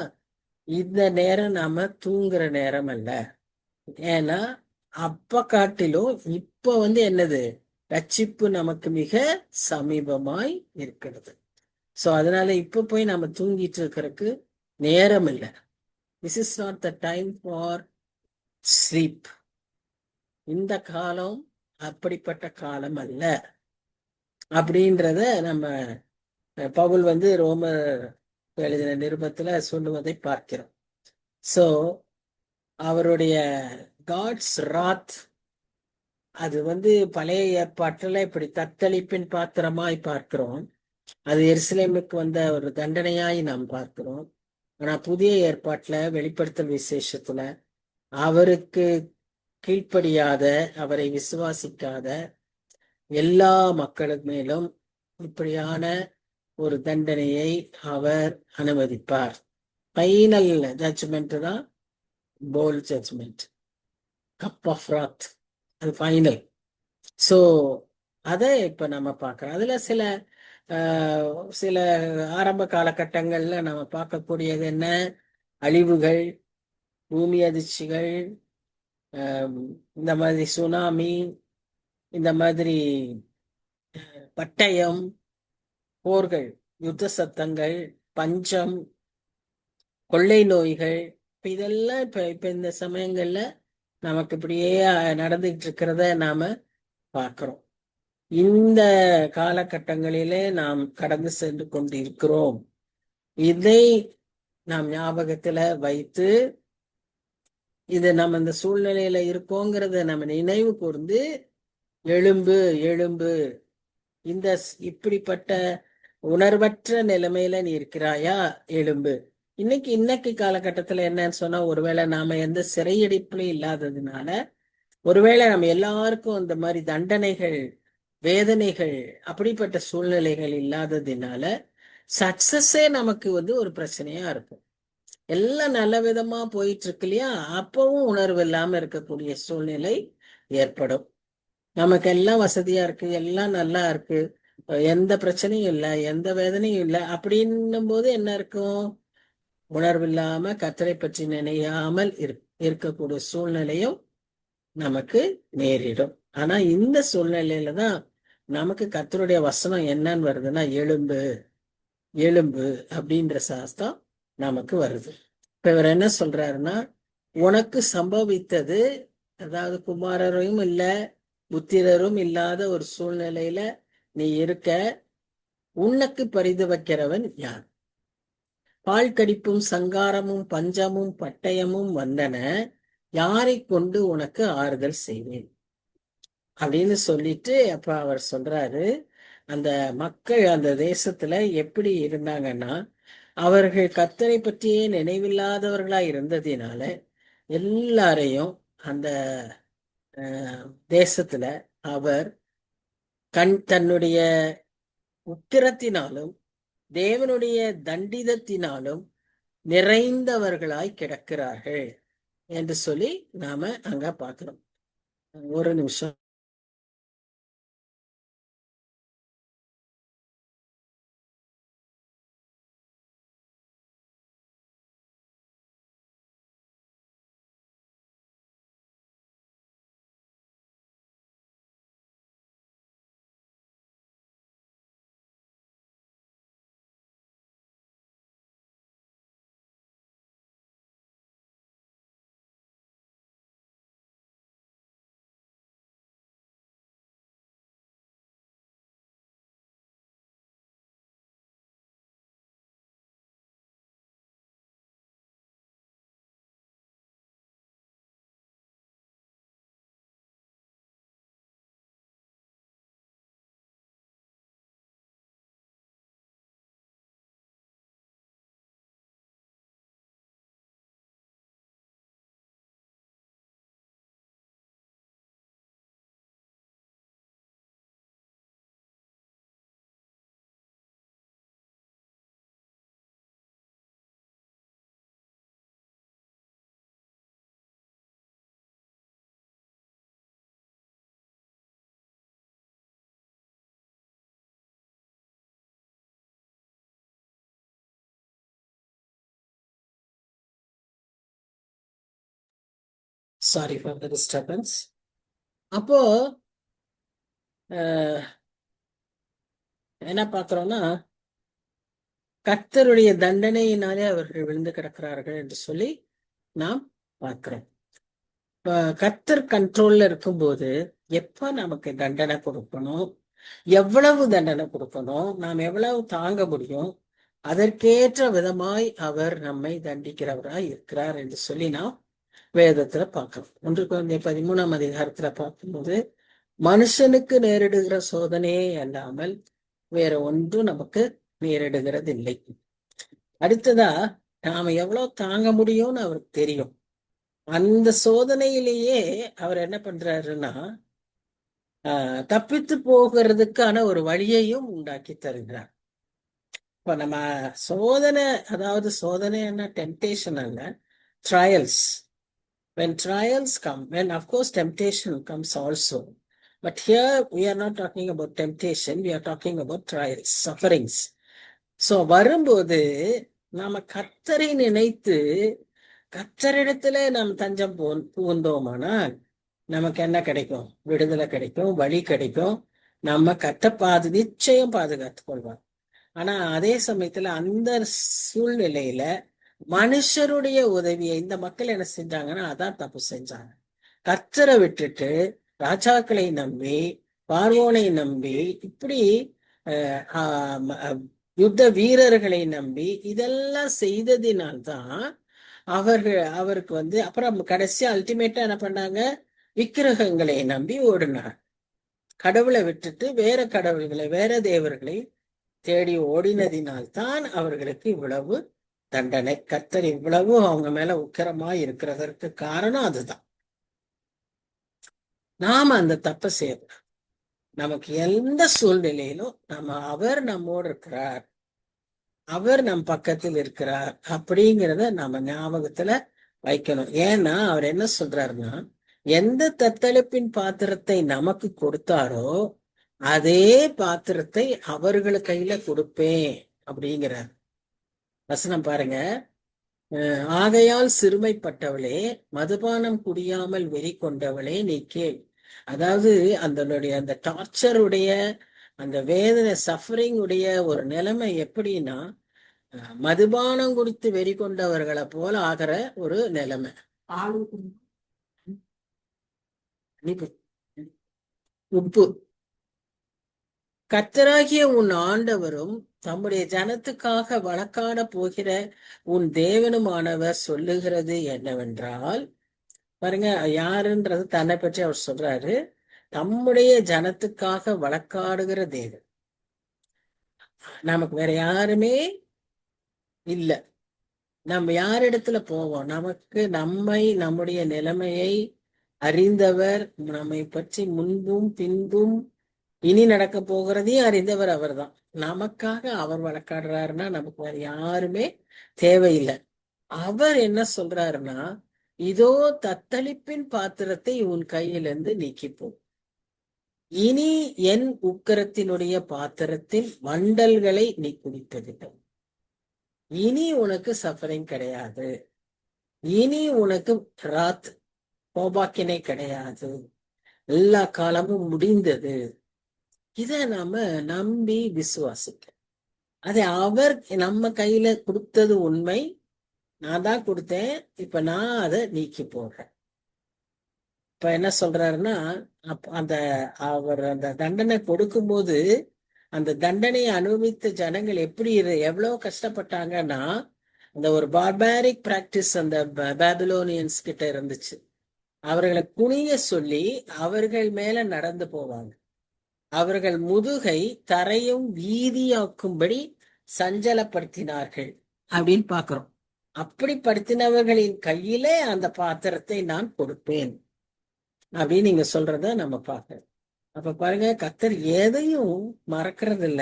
A: இந்த நேரம் நாம தூங்குற நேரம் அல்ல. ஏன்னா அப்ப காட்டிலும் இப்ப என்னது, ரட்சிப்பு நமக்கு மிக சமீபமாய் இருக்கிறது. ஸோ அதனால இப்ப போய் நம்ம தூங்கிட்டு இருக்கிறதுக்கு நேரம் இல்லை. This is not the time for sleep. இந்த காலம் அப்படிப்பட்ட காலம் அல்ல அப்படின்றத நம்ம பவுல் ரோமர் எழுதின நிருபத்துல சொல்லுவதை பார்க்கிறோம். ஸோ அவருடைய காட்ஸ் ராத் அது பழைய ஏற்பாட்டுல இப்படி தத்தளிப்பின் பாத்திரமாய் பார்க்கிறோம். அது எருசலேமுக்கு வந்த ஒரு தண்டனையாய் நாம் பார்க்கிறோம். ஆனா புதிய ஏற்பாட்டுல வெளிப்படுத்தல் விசேஷத்துல அவருக்கு கீழ்ப்படியாத, அவரை விசுவாசிக்காத எல்லா மக்களுக்கு மேலும் இப்படியான ஒரு தண்டனையை அவர் அனுமதிப்பார். ஃபைனல் ஜட்ஜ்மெண்ட் தான் போல் ஜட்ஜ்மெண்ட், கப் ஆஃப் ராத், அது ஃபைனல். ஸோ அதை இப்ப நம்ம பார்க்கிறோம். அதுல சில ஆரம்ப காலகட்டங்கள்ல நம்ம பார்க்கக்கூடியது என்ன? அழிவுகள், பூமி அதிர்ச்சிகள், இந்த மாதிரி சுனாமி, இந்த மாதிரி பட்டயம், போர்கள், யுத்த சத்தங்கள், பஞ்சம், கொள்ளை நோய்கள், இதெல்லாம் இப்ப இந்த சமயங்கள்ல நமக்கு இப்படியே நடந்துகிட்டு இருக்கிறத நாம பார்க்கிறோம். இந்த காலகட்டங்களிலே நாம் கடந்து சென்று கொண்டிருக்கிறோம். இதை நாம் ஞாபகத்துல வைத்து இது நம்ம இந்த சூழ்நிலையில இருக்கோங்கிறத நம்ம நினைவு கூர்ந்து எழும்பு எழும்பு, இந்த இப்படிப்பட்ட உணர்வற்ற நிலைமையில நீ இருக்கிறாயா, எழும்பு. இன்னைக்கு காலகட்டத்துல என்னன்னு சொன்னா, ஒருவேளை நாம எந்த சிறையடிப்புலையும் இல்லாததுனால, ஒருவேளை நம்ம எல்லாருக்கும் இந்த மாதிரி தண்டனைகள், வேதனைகள், அப்படிப்பட்ட சூழ்நிலைகள் இல்லாததுனால சக்சஸே நமக்கு ஒரு பிரச்சனையா இருக்கும். எல்லாம் நல்ல விதமா போயிட்டு இருக்கு இல்லையா, அப்பவும் உணர்வு இல்லாம இருக்கக்கூடிய சூழ்நிலை ஏற்படும். நமக்கு எல்லாம் வசதியா இருக்கு, எல்லாம் நல்லா இருக்கு, எந்த பிரச்சனையும் இல்லை, எந்த வேதனையும் இல்லை அப்படின்னும் போது என்ன இருக்கும்? உணர்வு இல்லாம கர்த்தரை பற்றி நினையாமல் இருக்கக்கூடிய சூழ்நிலையும் நமக்கு நேரிடும். ஆனா இந்த சூழ்நிலையில தான் நமக்கு கர்த்தருடைய வசனம் என்னன்னு வருதுன்னா, எழும்பு எழும்பு அப்படின்ற சாஸ்திரம் நமக்கு வருது. இப்ப இவர் என்ன சொல்றாருன்னா, உனக்கு சம்பவித்தது, அதாவது குமாரரும் இல்ல புத்திரரும் இல்லாத ஒரு சூழ்நிலையில நீ இருக்க, உனக்கு பரிது வைக்கிறவன் யார்? பால் கடிப்பும் சங்காரமும் பஞ்சமும் பட்டயமும் வந்தன, யாரை கொண்டு உனக்கு ஆறுதல் செய்வேன் அப்படின்னு சொல்லிட்டு அப்ப அவர் சொல்றாரு, அந்த மக்கள் அந்த தேசத்துல எப்படி இருந்தாங்கன்னா, அவர்கள் கர்த்தரை பற்றியே நினைவில்லாதவர்களா இருந்ததினால எல்லாரையும் அந்த தேசத்துல அவர் தன்னுடைய உக்கிரத்தினாலும் தேவனுடைய தண்டிதத்தினாலும் நிறைந்தவர்களாய் கிடக்கிறார்கள் என்று சொல்லி நாம அங்க பார்க்கிறோம். ஒரு நிமிஷம். Sorry for the disturbance. அப்போ என்ன பார்க்கிறோம்னா, கர்த்தருடைய தண்டனையினாலே அவர்கள் விழுந்து கிடக்கிறார்கள் என்று சொல்லி நாம் பார்க்கிறோம். கர்த்தர் கண்ட்ரோல்ல இருக்கும்போது எப்ப நமக்கு தண்டனை கொடுக்கணும், எவ்வளவு தண்டனை கொடுக்கணும், நாம் எவ்வளவு தாங்க முடியும், அதற்கேற்ற விதமாய் அவர் நம்மை தண்டிக்கிறவராய் இருக்கிறார் என்று சொல்லி நாம் வேதத்துல பார்க்கிறோம். 1 கொரிந்தியர் 13ஆம் அதிகாரத்துல பார்க்கும்போது மனுஷனுக்கு நேரிடுகிற சோதனையே அல்லாமல் வேற ஒன்றும் நமக்கு நேரிடுகிறது இல்லை. அடுத்ததா நாம எவ்வளவு தாங்க முடியும்னு அவருக்கு தெரியும். அந்த சோதனையிலேயே அவர் என்ன பண்றாருன்னா தப்பித்து போகிறதுக்கான ஒரு வழியையும் உண்டாக்கி தருகிறார். இப்ப நம்ம சோதனை, அதாவது சோதனைன்னா டெம்டேஷன் அல்ல, trials. When trials come, when of course temptation comes also, but here we are not talking about temptation, we are talking about trials, sufferings. So வரும்போது நாம கர்த்தரை நினைத்து கர்த்தரிடத்துல நாம் தஞ்சம் புகுந்தோமானால் நமக்கு என்ன கிடைக்கும்? விடுதலை கிடைக்கும், வழி கிடைக்கும். நம்ம நிச்சயம் பாதுகாத்துக் கொள்வார். ஆனா அதே சமயத்துல அந்த சூழ்நிலையில மனுஷருடைய உதவியை இந்த மக்கள் என்ன செஞ்சாங்கன்னா அதான் தப்பு செஞ்சாங்க. கர்த்தரை விட்டுட்டு ராஜாக்களை நம்பி, பார்வோனை நம்பி, இப்படி யுத்த வீரர்களை நம்பி இதெல்லாம் செய்ததினால்தான் அவருக்கு அப்புறம் கடைசியா அல்டிமேட்டா என்ன பண்ணாங்க? விக்கிரகங்களை நம்பி ஓடினார். கடவுளை விட்டுட்டு வேற கடவுள்களை, வேற தேவர்களை தேடி ஓடினதினால்தான் அவர்களுக்கு இவ்வளவு தண்டனை. கர்த்தர் இவ்வளவு அவங்க மேல உக்கிரமாய் இருக்கிறதற்கு காரணம் அதுதான். நாம அந்த தப்பை செய்யணும். நமக்கு எந்த சூழ்நிலையிலும் அவர் நம்மோடு இருக்கிறார், அவர் நம் பக்கத்தில் இருக்கிறார் அப்படிங்கிறத நம்ம ஞாபகத்துல வைக்கணும். ஏன்னா அவர் என்ன சொல்றாருன்னா, எந்த தத்தளிப்பின் பாத்திரத்தை நமக்கு கொடுத்தாரோ அதே பாத்திரத்தை அவர்கள் கையில கொடுப்பேன் அப்படிங்கிறார் வசனம். பாருங்க, ஆகையால் சிறுமைப்பட்டவளே, மதுபானம் குடியாமல் வெறி கொண்டவளே நீ கேள். அதாவது அந்த டார்ச்சருடைய, அந்த வேதனை, சஃபரிங் உடைய ஒரு நிலைமை எப்படின்னா, மதுபானம் குடித்து வெறி கொண்டவர்களை போல ஆகிற ஒரு நிலைமை. உப்பு. கர்த்தராகிய உன் ஆண்டவரும் தம்முடைய ஜனத்துக்காக வழக்காட போகிற உன் தேவனுமானவர் சொல்லுகிறது என்னவென்றால், பாருங்க யாருன்றது தன்னை பற்றி அவர் சொல்றாரு. தம்முடைய ஜனத்துக்காக வழக்காடுகிற தேவன். நமக்கு வேற யாருமே இல்ல. நம்ம யாரிடத்துல போவோம்? நமக்கு நம்முடைய நிலைமையை அறிந்தவர், நம்மை பற்றி முன்பும் பின்பும் இனி நடக்க போகிறதையும் அறிந்தவர் அவர் தான். நமக்காக அவர் வழக்காடுறாருன்னா நமக்கு வேற யாருமே தேவையில்லை. அவர் என்ன சொல்றாருன்னா, இதோ தத்தளிப்பின் பாத்திரத்தை உன் கையிலிருந்து நீக்கிப்போ, இனி என் உக்கரத்தினுடைய பாத்திரத்தில் வண்டல்களை நீ குடித்ததில்லை. இனி உனக்கு சஃபரிங் கிடையாது, இனி உனக்கு கோபாக்கினை கிடையாது, எல்லா காலமும் முடிந்தது. இத நாம நம்பி விசுவாசிக்க, அதை அவர் நம்ம கையில கொடுத்தது உண்மை. நான் தான் கொடுத்தேன், இப்ப நான் அதை நீக்கி போடுறேன். இப்ப என்ன சொல்றாருன்னா, அவர் அந்த தண்டனை கொடுக்கும்போது அந்த தண்டனையை அனுபவித்த ஜனங்கள் எவ்வளவு கஷ்டப்பட்டாங்கன்னா, அந்த ஒரு பார்பாரிக் பிராக்டிஸ் அந்த பாபிலோனியன்ஸ் கிட்ட இருந்துச்சு. அவர்களை குனிய சொல்லி அவர்கள் மேல நடந்து போவாங்க. அவர்கள் முதுகை தரையும் வீதியாக்கும்படி சஞ்சலப்படுத்தினார்கள் அப்படின்னு பாக்குறோம். அப்படி படுத்தினவர்களின் கையிலே அந்த பாத்திரத்தை நான் கொடுப்பேன் அப்படின்னு நீங்க சொல்றத நம்ம பார்க்கிறோம். அப்ப பாருங்க, கர்த்தர் எதையும் மறக்கிறது இல்ல,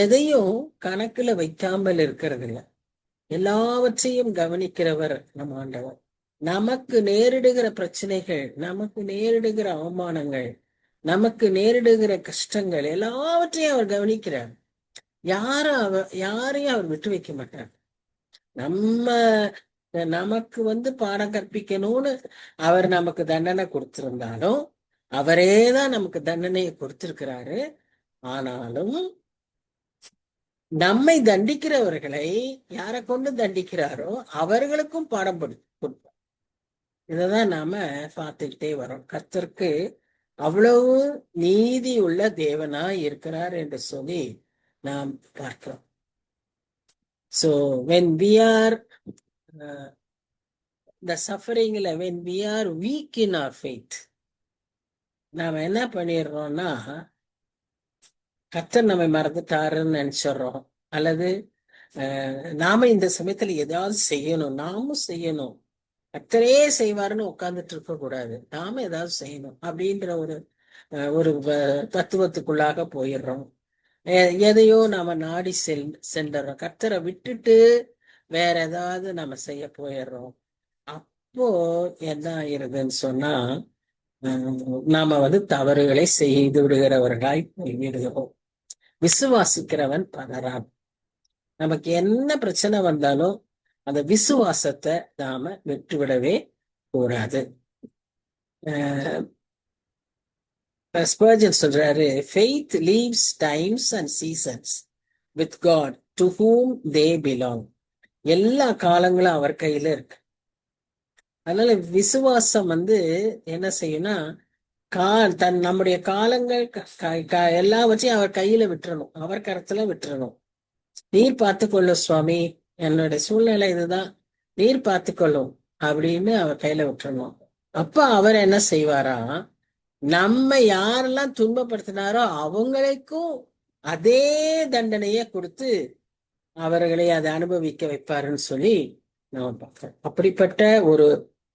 A: எதையும் கணக்குல வைக்காமல் இருக்கிறது இல்ல, எல்லாவற்றையும் கவனிக்கிறவர் நம்ம ஆண்டவர். நமக்கு நேரிடுகிற பிரச்சனைகள், நமக்கு நேரிடுகிற அவமானங்கள், நமக்கு நேரிடுகிற கஷ்டங்கள் எல்லாவற்றையும் அவர் கவனிக்கிறார். யாரையும் அவர் விட்டு வைக்க மாட்டார். நமக்கு பாடம் கற்பிக்கணும்னு அவர் நமக்கு தண்டனை கொடுத்திருந்தாலும் அவரேதான் நமக்கு தண்டனையை கொடுத்திருக்கிறாரு. ஆனாலும் நம்மை தண்டிக்கிறவர்களை யாரை கொண்டு தண்டிக்கிறாரோ அவர்களுக்கும் பாடம் கொடுப்பார். இததான் நாம பார்த்துக்கிட்டே வரோம். கர்த்தருக்கு அவ்வளவு நீதி உள்ள தேவனாய் இருக்கிறார் என்று சொல்லி நாம் பார்க்கிறோம். So when we are the suffering, when we are weak in our faith, நாம என்ன பண்ணிடுறோம்னா கர்த்தர் நம்மை மறந்துட்டாருன்னு நினைச்சிடுறோம். அல்லது நாம இந்த சமயத்துல ஏதாவது செய்யணும், நாமும் செய்யணும், கர்த்தரே செய்வாருன்னு உட்கார்ந்துட்டு இருக்க கூடாது, நாம ஏதாவது செய்யணும் அப்படின்ற ஒரு ஒரு தத்துவத்துக்குள்ளாக போயிடுறோம். எதையோ நாம நாடி சென்றோம், கர்த்தரை விட்டுட்டு வேற ஏதாவது நம்ம செய்ய போயிடுறோம். அப்போ என்ன ஆயிருதுன்னு சொன்னா நாம தவறுகளை செய்து விடுகிறவர்களாய் போய்விடுகிறோம். விசுவாசிக்கிறவன் பதறான். நமக்கு என்ன பிரச்சனை வந்தாலும் அந்த விசுவாசத்தை நாம விட்டுவிடவே கூடாது. ஸ்பர்ஜன் சொல்றாரு, faith leaves times and seasons with God to whom they belong. எல்லா காலங்களும் அவர் கையில இருக்கு. அதனால விசுவாசம் என்ன செய்யும்னா நம்முடைய காலங்கள் எல்லாவற்றையும் அவர் கையில விட்டுறணும், அவர் கரத்துல விட்டுறணும். நீர் பார்த்துக்கொள்ளும் சுவாமி, என்னுடைய சூழ்நிலை இதுதான், நீர் பார்த்துக்கொள்ளும் அப்படின்னு அவர் கையில விட்டுறணும். அப்ப அவர் என்ன செய்வாரா, நம்ம யாரெல்லாம் துன்பப்படுத்தினாரோ அவங்களுக்கும் அதே தண்டனைய கொடுத்து அவர்களை அதை அனுபவிக்க வைப்பாருன்னு சொல்லி நம்ம பார்க்கிறோம். அப்படிப்பட்ட ஒரு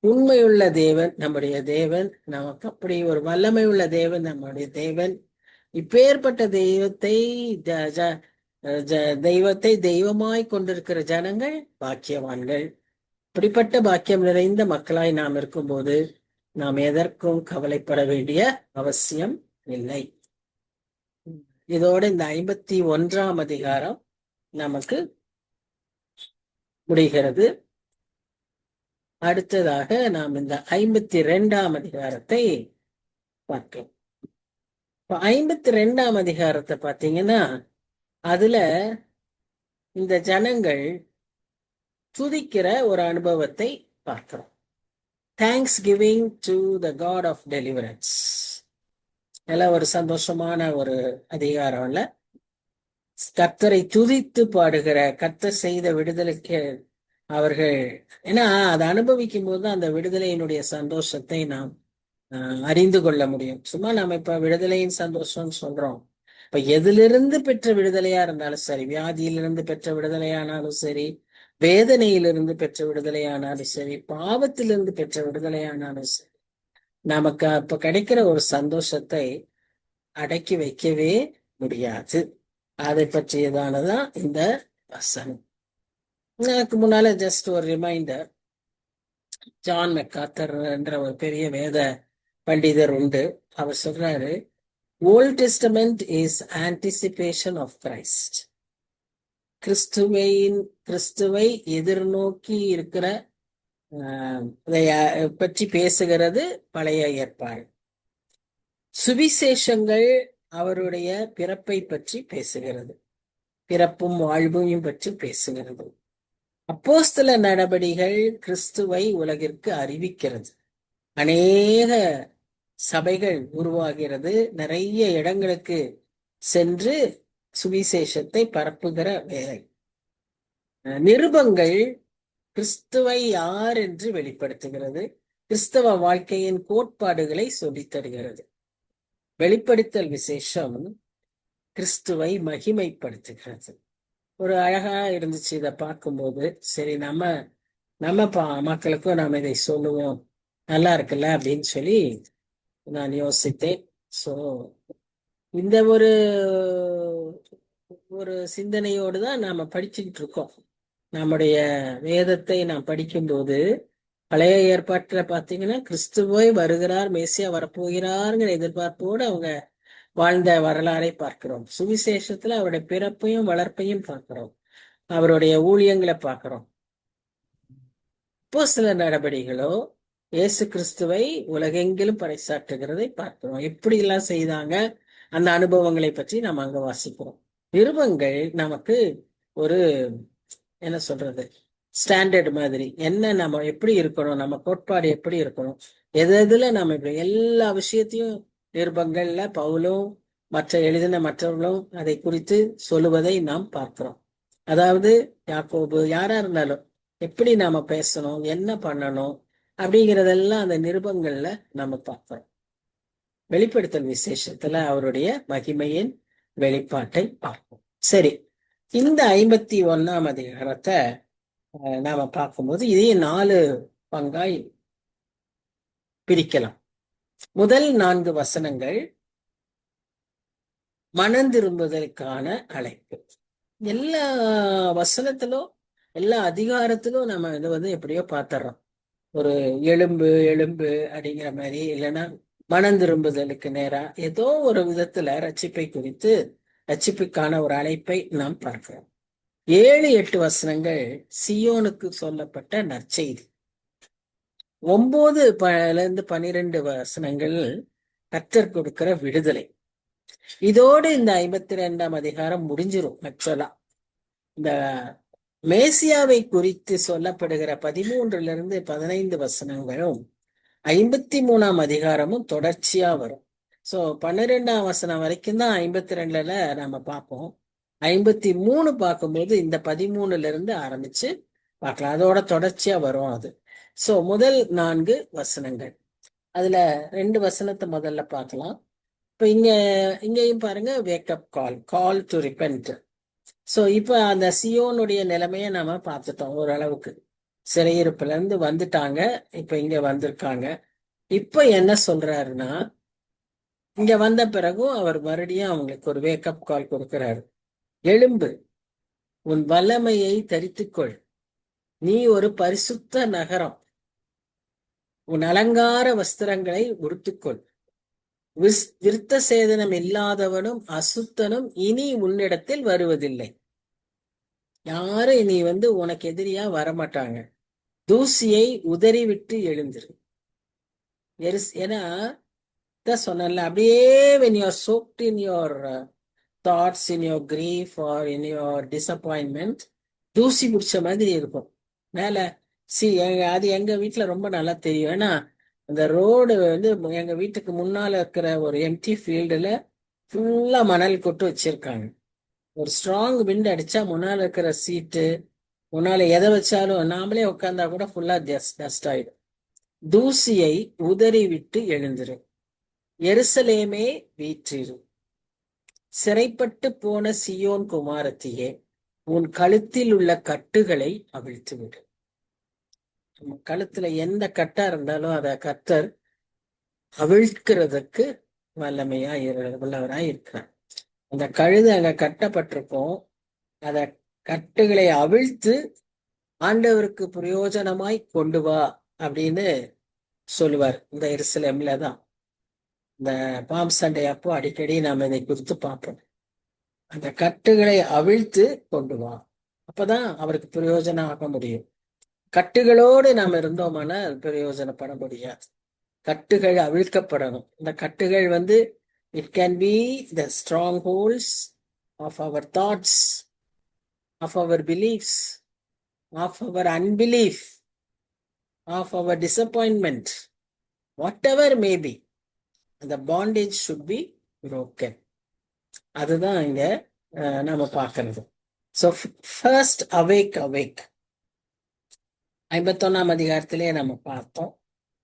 A: உண்மையுள்ள தேவன் நம்முடைய தேவன், நமக்கு அப்படி ஒரு வல்லமை உள்ள தேவன் நம்முடைய தேவன். இப்பேற்பட்ட தெய்வத்தை தெய்வமாய் கொண்டிருக்கிற ஜனங்கள் பாக்கியவான்கள். இப்படிப்பட்ட பாக்கியம் நிறைந்த மக்களாய் நாம் இருக்கும்போது நாம் எதற்கும் கவலைப்பட வேண்டிய அவசியம் இல்லை. இதோட இந்த 51ஆம் அதிகாரம் நமக்கு முடிகிறது. அடுத்ததாக நாம் இந்த 52ஆம் அதிகாரத்தை பார்க்கலாம். 52ஆம் அதிகாரத்தை பார்த்தீங்கன்னா அதுல இந்த ஜனங்கள் துதிக்கிற ஒரு அனுபவத்தை பார்க்கிறோம். Thanksgiving to the God of deliverance. எல்லாம் ஒரு சந்தோஷமான ஒரு அதிகாரம்ல கர்த்தரை துதித்து பாடுகிற, கர்த்தர் செய்த விடுதலைக்கு அவர்கள் ஏன்னா அதை அனுபவிக்கும் போது அந்த விடுதலையினுடைய சந்தோஷத்தை நாம் அறிந்து கொள்ள முடியும். சும்மா நம்ம இப்ப விடுதலையின் சந்தோஷம்னு சொல்றோம். இப்ப எதிலிருந்து பெற்ற விடுதலையா இருந்தாலும் சரி, வியாதியிலிருந்து பெற்ற விடுதலையானாலும் சரி, வேதனையிலிருந்து பெற்ற விடுதலையானாலும் சரி, பாவத்திலிருந்து பெற்ற விடுதலையானாலும் சரி, நமக்கு அப்ப கிடைக்கிற ஒரு சந்தோஷத்தை அடக்கி வைக்கவே முடியாது. அதை பற்றியதானதான் இந்த வசனம். எனக்கு முன்னால ஜஸ்ட் ஒரு ரிமைண்டர், ஜான் மெக்கார்த்தர் என்ற ஒரு பெரிய வேத பண்டிதர் உண்டு. அவர் சொல்றாரு, Old Testament is anticipation of Christ. கிறிஸ்துவை எதிர்நோக்கி இருக்கிற பற்றி பேசுகிறது பழைய ஏற்பாடு. சுவிசேஷங்கள் அவருடைய பிறப்பை பற்றி பேசுகிறது, பிறப்பும் வாழ்வையும் பற்றி பேசுகிறது. அப்போஸ்தல நடபடிகள் கிறிஸ்துவை உலகிற்கு அறிவிக்கிறது. அநேக சபைகள் உருவாகிறது, நிறைய இடங்களுக்கு சென்று சுவிசேஷத்தை பரப்புகிற வேலை. நிருபங்கள் கிறிஸ்துவை யார் என்று வெளிப்படுத்துகிறது, கிறிஸ்தவ வாழ்க்கையின் கோட்பாடுகளை சொல்லித் தருகிறது. வெளிப்படுத்தல் விசேஷம் கிறிஸ்துவை மகிமைப்படுத்துகிறது. ஒரு அழகா இருந்துச்சு இதை பார்க்கும்போது. சரி, நம்ம மக்களுக்கும் நாம் இதை சொல்லுவோம், நல்லா இருக்குல்ல அப்படின்னு சொல்லி நான் யோசித்தேன். ஸோ இந்த ஒரு சிந்தனையோடு தான் நாம படிச்சுக்கிட்டு இருக்கோம். நம்முடைய வேதத்தை நாம் படிக்கும்போது பழைய ஏற்பாட்டுல பாத்தீங்கன்னா கிறிஸ்துவை வருகிறார், மேசியா வரப்போகிறாருங்கிற எதிர்பார்ப்போடு அவங்க வாழ்ந்த வரலாறை பார்க்கிறோம். சுவிசேஷத்துல அவருடைய பிறப்பையும் வளர்ப்பையும் பார்க்கிறோம், அவருடைய ஊழியங்களை பார்க்கிறோம். இப்போ சில நடவடிக்கைகளோ இயேசு கிறிஸ்துவை உலகெங்கிலும் பறைசாற்றுகிறதை பார்க்கிறோம். எப்படி எல்லாம் செய்தாங்க அந்த அனுபவங்களை பற்றி நாம் அங்க வாசிக்கிறோம். நிருபங்கள் நமக்கு ஒரு என்ன சொல்றது ஸ்டாண்டர்ட் மாதிரி, என்ன நம்ம எப்படி இருக்கணும், நம்ம கோட்பாடு எப்படி இருக்கணும், எதுல நம்ம இப்படி எல்லா விஷயத்தையும் நிருபங்கள்ல பவுலும் எழுதின மற்றவர்களும் அதை குறித்து சொல்லுவதை நாம் பார்க்கிறோம். அதாவது யாக்கோபு யாரா இருந்தாலும் எப்படி நாம பேசணும், என்ன பண்ணணும் அப்படிங்கிறதெல்லாம் அந்த நிருபங்கள்ல நம்ம பார்க்கிறோம். வெளிப்படுத்தல் விசேஷத்துல அவருடைய மகிமையின் வெளிப்பாட்டை பார்ப்போம். சரி, இந்த 51ஆம் அதிகாரத்தை நாம பார்க்கும்போது இதையும் 4 பங்காய் பிரிக்கலாம். முதல் 4 வசனங்கள் மனந்திரும்புதலுக்கான அழைப்பு. எல்லா வசனத்திலும் எல்லா அதிகாரத்திலும் நம்ம இதை எப்படியோ பார்த்துறோம். ஒரு எலும்பு எலும்பு அப்படிங்கிற மாதிரி, இல்லைன்னா மனந்திரும்புதலுக்கு நேரா ஏதோ ஒரு விதத்துல ரட்சிப்பை குறித்து, ரட்சிப்புக்கான ஒரு அழைப்பை நாம் பார்க்கிறோம். 7-8 வசனங்கள் சியோனுக்கு சொல்லப்பட்ட நற்செய்தி. 9-12 வசனங்கள் கர்த்தர் கொடுக்கிற விடுதலை. இதோடு இந்த 52ஆம் அதிகாரம் முடிஞ்சிரும். ஆக்சுவலா இந்த மேசியாவை குறித்து சொல்லப்படுகிற 13-15 வசனங்களும் 53ஆம் அதிகாரமும் தொடர்ச்சியா வரும். சோ 12ஆம் வசனம் வரைக்கும் தான் 52ல நம்ம பார்ப்போம். 53 பார்க்கும்போது இந்த 13 ஆரம்பிச்சு பார்க்கலாம். அதோட தொடர்ச்சியா வரும் அது. சோ முதல் 4 வசனங்கள், அதுல 2 வசனத்தை முதல்ல பார்க்கலாம். இப்ப இங்கேயும் பாருங்க, wake up call to repent. So இப்ப அந்த சியோனுடைய நிலைமையை நாம பார்த்துட்டோம் ஓரளவுக்கு. சிறையிருப்புல இருந்து வந்துட்டாங்க, இப்ப இங்க வந்திருக்காங்க. இப்ப என்ன சொல்றாருன்னா, இங்க வந்த பிறகும் அவர் மறுபடியும் அவங்களுக்கு ஒரு வேக்கப் கால் கொடுக்கிறாரு. எழும்பு, உன் வல்லமையை தரித்துக்கொள், நீ ஒரு பரிசுத்த நகரம், உன் அலங்கார வஸ்திரங்களை உடுத்துக்கொள், விருத்த சேதனம் இல்லாதவனும் அசுத்தனும் இனி உன்னிடத்தில் வருவதில்லை. யாரும் இனி உனக்கு எதிரியா வரமாட்டாங்க. தூசியை உதறிவிட்டு எழுந்திரு. ஏன்னா சொன்னல, அப்படியே when you are soaked in your thoughts, in your grief or in your disappointment, தூசி பிடிச்ச மாதிரி இருக்கும் மேல. அது எங்க வீட்டுல ரொம்ப நல்லா தெரியும். ஏன்னா அந்த ரோடு எங்க வீட்டுக்கு முன்னால இருக்கிற ஒரு எம்டி ஃபீல்டுல ஃபுல்லா மணல் கொட்டு வச்சிருக்காங்க. ஒரு ஸ்ட்ராங் விண்ட் அடிச்சா முன்னால இருக்கிற சீட்டு, முன்னால எதை வச்சாலும் நாமளே உட்கார்ந்தா கூட ஃபுல்லா டஸ்ட் ஆயிடும். தூசியை உதறி விட்டு எழுந்திரு, எருசலேமே வீற்றிரு, சிறைப்பட்டு போன சியோன் குமாரத்தியே, உன் கழுத்தில் உள்ள கட்டுகளை அவிழ்த்து விடு. கழுத்துல எந்த கட்டா இருந்தாலும் அதை கர்த்தர் அவிழ்க்கிறதுக்கு வல்லவராய் இருக்கிறார். அந்த கழுது அங்க கட்டப்பட்டிருக்கும், அத கட்டுகளை அவிழ்த்து ஆண்டவருக்கு பிரயோஜனமாய் கொண்டு வா அப்படின்னு சொல்லுவார். இந்த எருசலேம்ல தான் இந்த பாம் சண்டே அப்போ அடிக்கடி நாம் இதை குறித்து பார்ப்போம். அந்த கட்டுகளை அவிழ்த்து கொண்டு வா, அப்பதான் அவருக்கு பிரயோஜனம் ஆக முடியும். கட்டுகளோடு நாம் இருந்தோம்னா பிரயோஜனப்பட முடியாது. கட்டுகள் அவிழ்க்கப்படணும். இந்த கட்டுகள் it can be the strongholds of our thoughts, of our beliefs, of our unbelief, of our disappointment, whatever may be, the bondage should be broken. அதுதான் இங்க நாம பார்க்கறது. ஸோ ஃபர்ஸ்ட் அவேக் 51ஆம் அதிகாரத்திலே நம்ம பார்த்தோம்.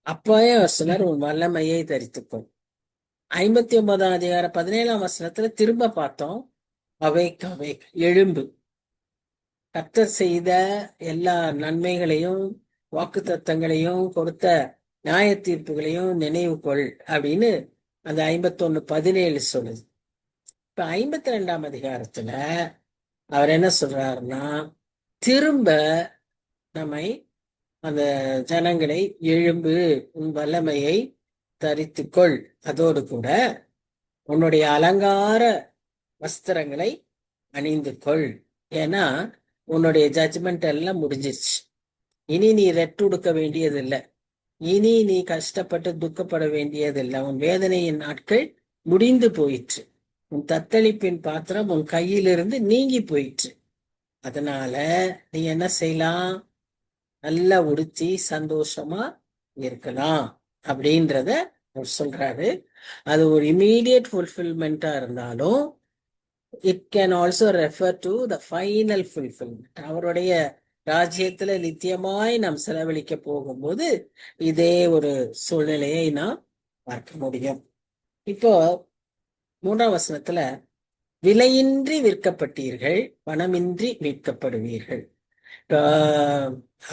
A: அப்பவே வசனர் உன் வல்லமையை தரித்துக்கும். 59ஆம் அதிகாரம் 17ஆம் வசனத்துல திரும்ப பார்த்தோம், அவேக் எழும்பு, கர்த்தர் செய்த எல்லா நன்மைகளையும் வாக்கு தத்தங்களையும் கொடுத்த நியாய தீர்ப்புகளையும் நினைவு கொள் அப்படின்னு அந்த 51:17 சொல்லுது. இப்ப 52ஆம் அதிகாரத்துல அவர் என்ன சொல்றாருன்னா, திரும்ப நம்மை அந்த ஜனங்களை எழும்பு, உன் வல்லமையை தரித்துக்கொள், அதோடு கூட உன்னுடைய அலங்கார வஸ்திரங்களை அணிந்து கொள். ஏன்னா உன்னுடைய ஜட்ஜ்மெண்ட் எல்லாம் முடிஞ்சிருச்சு. இனி நீ ரெட்டு உடுக்க வேண்டியதில்லை, இனி நீ கஷ்டப்பட்டு துக்கப்பட வேண்டியதில்லை. உன் வேதனையின் நாட்கள் முடிந்து போயிற்று. உன் தத்தளிப்பின் பாத்திரம் உன் கையிலிருந்து நீங்கி போயிற்று. அதனால நீ என்ன செய்யலாம்? நல்லா உடுத்தி சந்தோஷமா இருக்கலாம் அப்படின்றத அவர் சொல்றாரு. அது ஒரு இமீடியட் ஃபுல்ஃபில்மெண்டா இருந்தாலும் it can also refer to the final fulfilment. அவருடைய ராஜ்யத்துல நித்தியமாய் நாம் செலவழிக்க போகும்போது இதே ஒரு சூழ்நிலையை நாம் பார்க்க முடியும். இப்போ 3ஆம் வசனத்துல விலையின்றி விற்கப்பட்டீர்கள், பணமின்றி மீட்கப்படுவீர்கள்.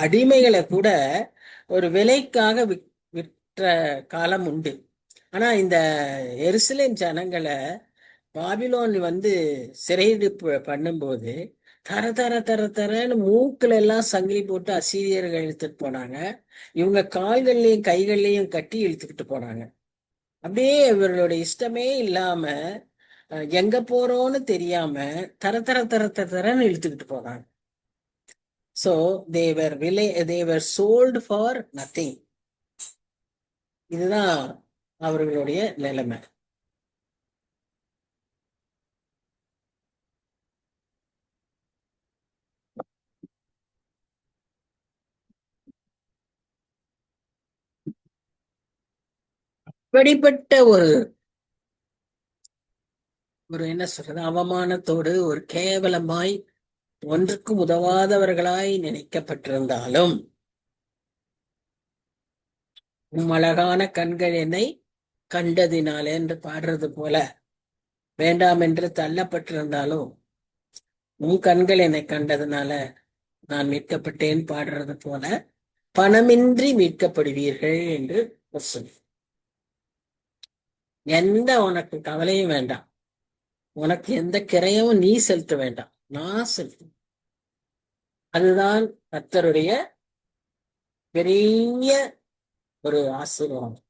A: அடிமைகளை கூட ஒரு விலைக்காக விற்ற காலம் உண்டு. ஆனா இந்த எருசலேம் ஜனங்களை பாபிலோன் சிறையிடுப்பு பண்ணும்போது தர தர தர தரன்னு மூக்குல எல்லாம் சங்கிலி போட்டு அசீரியர்கள் இழுத்துட்டு போனாங்க. இவங்க கால்கள்லயும் கைகள்லயும் கட்டி இழுத்துக்கிட்டு போனாங்க. அப்படியே இவர்களுடைய இஷ்டமே இல்லாம எங்க போறோம்னு தெரியாம தர தர தர தரன்னு இழுத்துக்கிட்டு போனாங்க. So they were sold for nothing. இதுதான் அவர்களுடைய நிலைமை. இப்படிப்பட்ட ஒரு என்ன சொல்றது, அவமானத்தோடு ஒரு கேவலமாய் ஒன்றுக்கும் உதவாதவர்களாய் நினைக்கப்பட்டிருந்தாலும் அழகான கண்கள் என்னை கண்டதினாலே என்று பாடுறது போல, வேண்டாம் என்று தள்ளப்பட்டிருந்தாலும் உன் கண்கள் என்னை கண்டதுனால நான் மீட்கப்பட்டேன் பாடுறது போல பணமின்றி மீட்கப்படுவீர்கள் என்று சொல்லு. எந்த உனக்கு கவலையும் வேண்டாம், உனக்கு எந்த கிரையவும் நீ செலுத்த வேண்டாம், நான் செலுத்த. அதுதான் கர்த்தருடைய பெரிய ஒரு ஆசீர்வாதம்,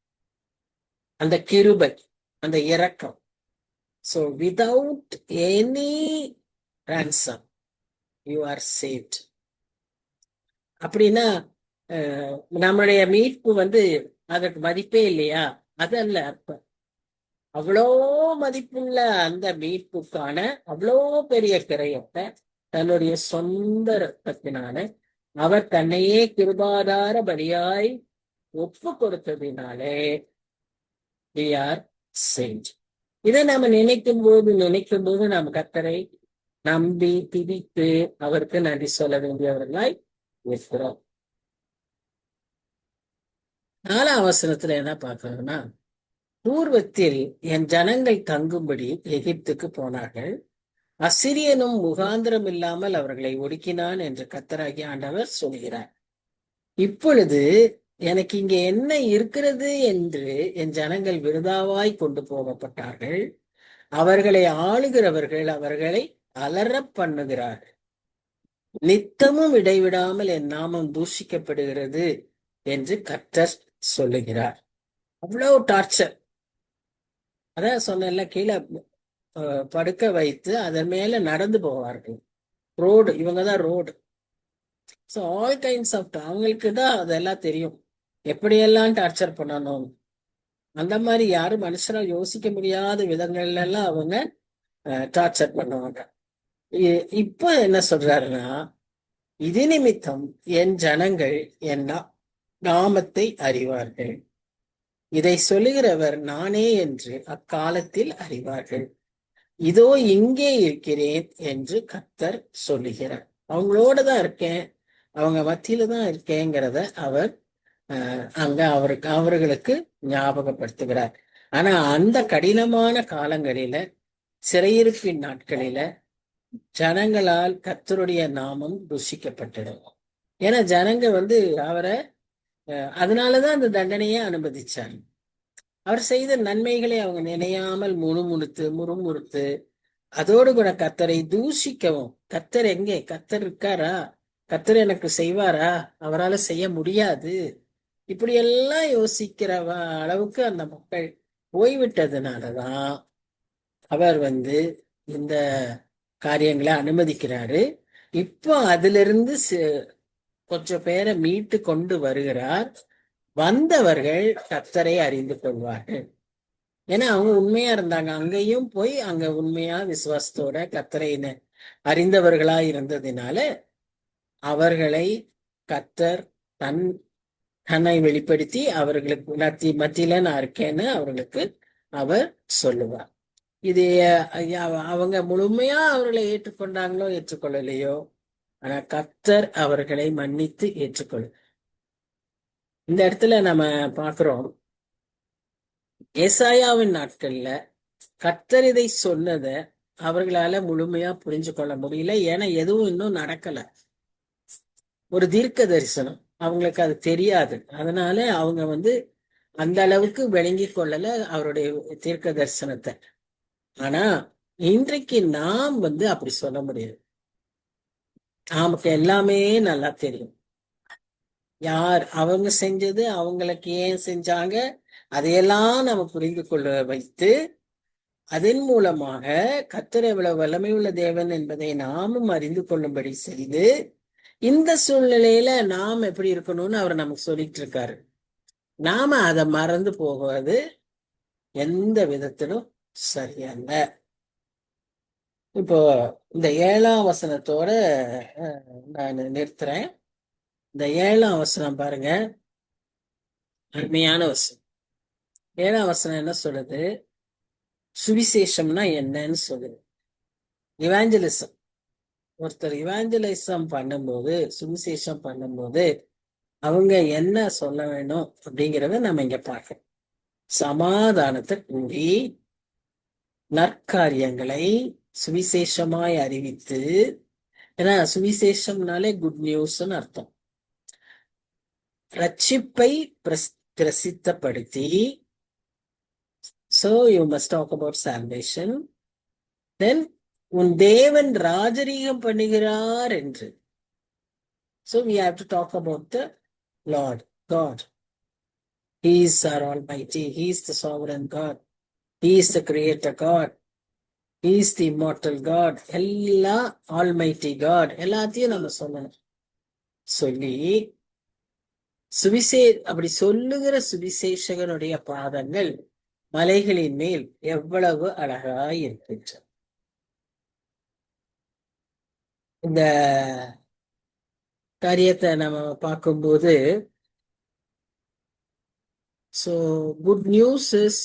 A: அந்த கிருபை, அந்த இரக்கம். So without any ransom you are saved. அப்படின்னா நம்மளுடைய மீட்பு அதற்கு மதிப்பே இல்லையா? அதல்ல அர்த்தம். அவ்வளோ மதிப்புள்ள அந்த மீட்புக்கான அவ்வளோ பெரிய கிரயத்தை தன்னுடைய சொந்த ரத்தத்தினால அவர் தன்னையே கிருபாதார பலியாய் ஒப்பு கொடுத்ததினாலே we are saved. இதை நாம நினைக்கும் போது நாம் கர்த்தரை நம்பி திதித்து அவருக்கு நன்றி சொல்ல வேண்டியவர்களாய் இருக்கிறோம். 4ஆம் வசனத்துல என்ன பார்க்கணும்னா, பூர்வத்தில் என் ஜனங்கள் தங்கும்படி எகிப்துக்கு போனார்கள், அசிரியனும் முகாந்திரம் இல்லாமல் அவர்களை ஒடுக்கினான் என்று கர்த்தராகிய ஆண்டவர் சொல்கிறார். இப்பொழுது எனக்கு இங்கே என்ன இருக்கிறது என்று என் ஜனங்கள் விருதாவாய் கொண்டு போகப்பட்டார்கள், அவர்களை ஆளுகிறவர்கள் அவர்களை அலற பண்ணுகிறார்கள், நித்தமும் இடைவிடாமல் என் நாமம் தூஷிக்கப்படுகிறது என்று கர்த்தர் சொல்லுகிறார். அவ்வளவு டார்ச்சர். அதான் சொன்ன கீழே படுக்க வைத்து அதன் மேல நடந்து போவார்கள். ரோடு, இவங்கதான் road. So all kinds of, அவங்களுக்கு தான் அதெல்லாம் தெரியும் எப்படியெல்லாம் டார்ச்சர் பண்ணணும். அந்த மாதிரி யாரும் மனுஷனா யோசிக்க முடியாத விதங்கள்ல எல்லாம் அவங்க டார்ச்சர் பண்ணுவாங்க. இப்போ என்ன சொல்றாருன்னா, இது நிமித்தம் என் ஜனங்கள் என் நாமத்தை அறிவார்கள், இதை சொல்லுகிறவர் நானே என்று அக்காலத்தில் அறிவார்கள், இதோ இங்கே இருக்கிறேன் என்று கர்த்தர் சொல்லுகிறார். அவங்களோட தான் இருக்கேன், அவங்க மத்தியில தான் இருக்கேங்கிறத அவர் அங்க அவர்களுக்கு ஞாபகப்படுத்துகிறார். ஆனா அந்த கடினமான காலங்களில, சிறையிருப்பின் நாட்களில ஜனங்களால் கர்த்தருடைய நாமம் தூஷிக்கப்பட்டிடும். ஏன்னா ஜனங்க அவரை அதனாலதான் அந்த தண்டனையே அனுமதிச்சாங்க. அவர் செய்த நன்மைகளை அவங்க நினையாமல் முறுமுறுத்து அதோடு கூட கர்த்தரை தூஷிக்கவும், கர்த்தர் எங்கே, கர்த்தர் இருக்காரா, கர்த்தர் எனக்கு செய்வாரா, அவரால் செய்ய முடியாது, இப்படி எல்லாம் யோசிக்கிற அளவுக்கு அந்த மக்கள் போய்விட்டதுனாலதான் அவர் இந்த காரியங்களை அனுமதிக்கிறாரு. இப்போ அதிலிருந்து கொஞ்சம் பேரை மீட்டு கொண்டு வருகிறார். வந்தவர்கள் கர்த்தரை அறிந்து கொள்வார்கள். ஏன்னா அவங்க உண்மையா இருந்தாங்க. அங்கேயும் போய் அங்க உண்மையா விசுவாசத்தோட கர்த்தரை அறிந்தவர்களா இருந்ததினால அவர்களை கர்த்தர் தன் தன்னை வெளிப்படுத்தி அவர்களுக்கு மத்தியில நான் இருக்கேன்னு அவர்களுக்கு அவர் சொல்லுவார். இது அவங்க முழுமையா அவர்களை ஏற்றுக்கொண்டாங்களோ ஏற்றுக்கொள்ளலையோ, ஆனா கர்த்தர் அவர்களை மன்னித்து ஏற்றுக்கொள்ளு. இந்த இடத்துல நம்ம பார்க்கிறோம், ஏசாயாவின் நாட்கள்ல கர்த்தர் இதை சொன்னத அவர்களால முழுமையா புரிஞ்சு கொள்ள முடியல. ஏன்னா எதுவும் இன்னும் நடக்கல. ஒரு தீர்க்க தரிசனம் அவங்களுக்கு அது தெரியாது. அதனால அவங்க அந்த அளவுக்கு விளங்கி கொள்ளல அவருடைய தீர்க்க தரிசனத்தை. ஆனா இன்றைக்கு நாம் அப்படி சொல்ல முடியாது. நமக்கு எல்லாமே நல்லா தெரியும். யார் அவங்க செஞ்சது, அவங்களுக்கு ஏன் செஞ்சாங்க, அதையெல்லாம் நம்ம புரிந்து கொள்ள வைத்து அதன் மூலமாக கர்த்தர் எவ்வளவு வல்லமை உள்ள தேவன் என்பதை நாமும் அறிந்து கொள்ளும்படி செய்து இந்த சூழ்நிலையில நாம் எப்படி இருக்கணும்னு அவர் நமக்கு சொல்லிட்டு இருக்காரு. நாம அதை மறந்து போவது எந்த விதத்திலும் சரியல்ல. இப்போ இந்த 7ஆம் வசனத்தோட நான் நிறுத்துறேன். இந்த 7ஆம் வசனம் பாருங்க, அருமையான வசனம். 7ஆம் வசனம் என்ன சொல்லுது? சுவிசேஷம்னா என்னன்னு சொல்லுது. இவாஞ்சலிசம். ஒருத்தர் இவாஞ்சலிசம் பண்ணும்போது, சுவிசேஷம் பண்ணும்போது அவங்க என்ன சொல்ல வேணும் அப்படிங்கிறத நம்ம இங்க பார்க்கணும். சமாதானத்தை கூறி நற்காரியங்களை சுவிசேஷமாய் அறிவித்து, ஏன்னா சுவிசேஷம்னாலே குட் நியூஸ்ன்னு அர்த்தம். ரட்சிப்பை பிரசித்தப்படுத்தி, so you must talk about salvation. Then உன் தேவன் ராஜரீகம் பண்ணுகிறார் என்று. So we have to talk about the Lord God. He is our Almighty. He is the sovereign God. He is the creator God. He is the immortal God. எல்லா Almighty God எல்லாத்தையும் நம்ம சொல்லணும். சொல்லி அப்படி சொல்லுகிற சுவிசேஷகனுடைய பாதங்கள் மலைகளின் மேல் எவ்வளவு அழகாய் இருக்கின்றன. இந்த காரியத்தை நம்ம பார்க்கும்போது, so good news is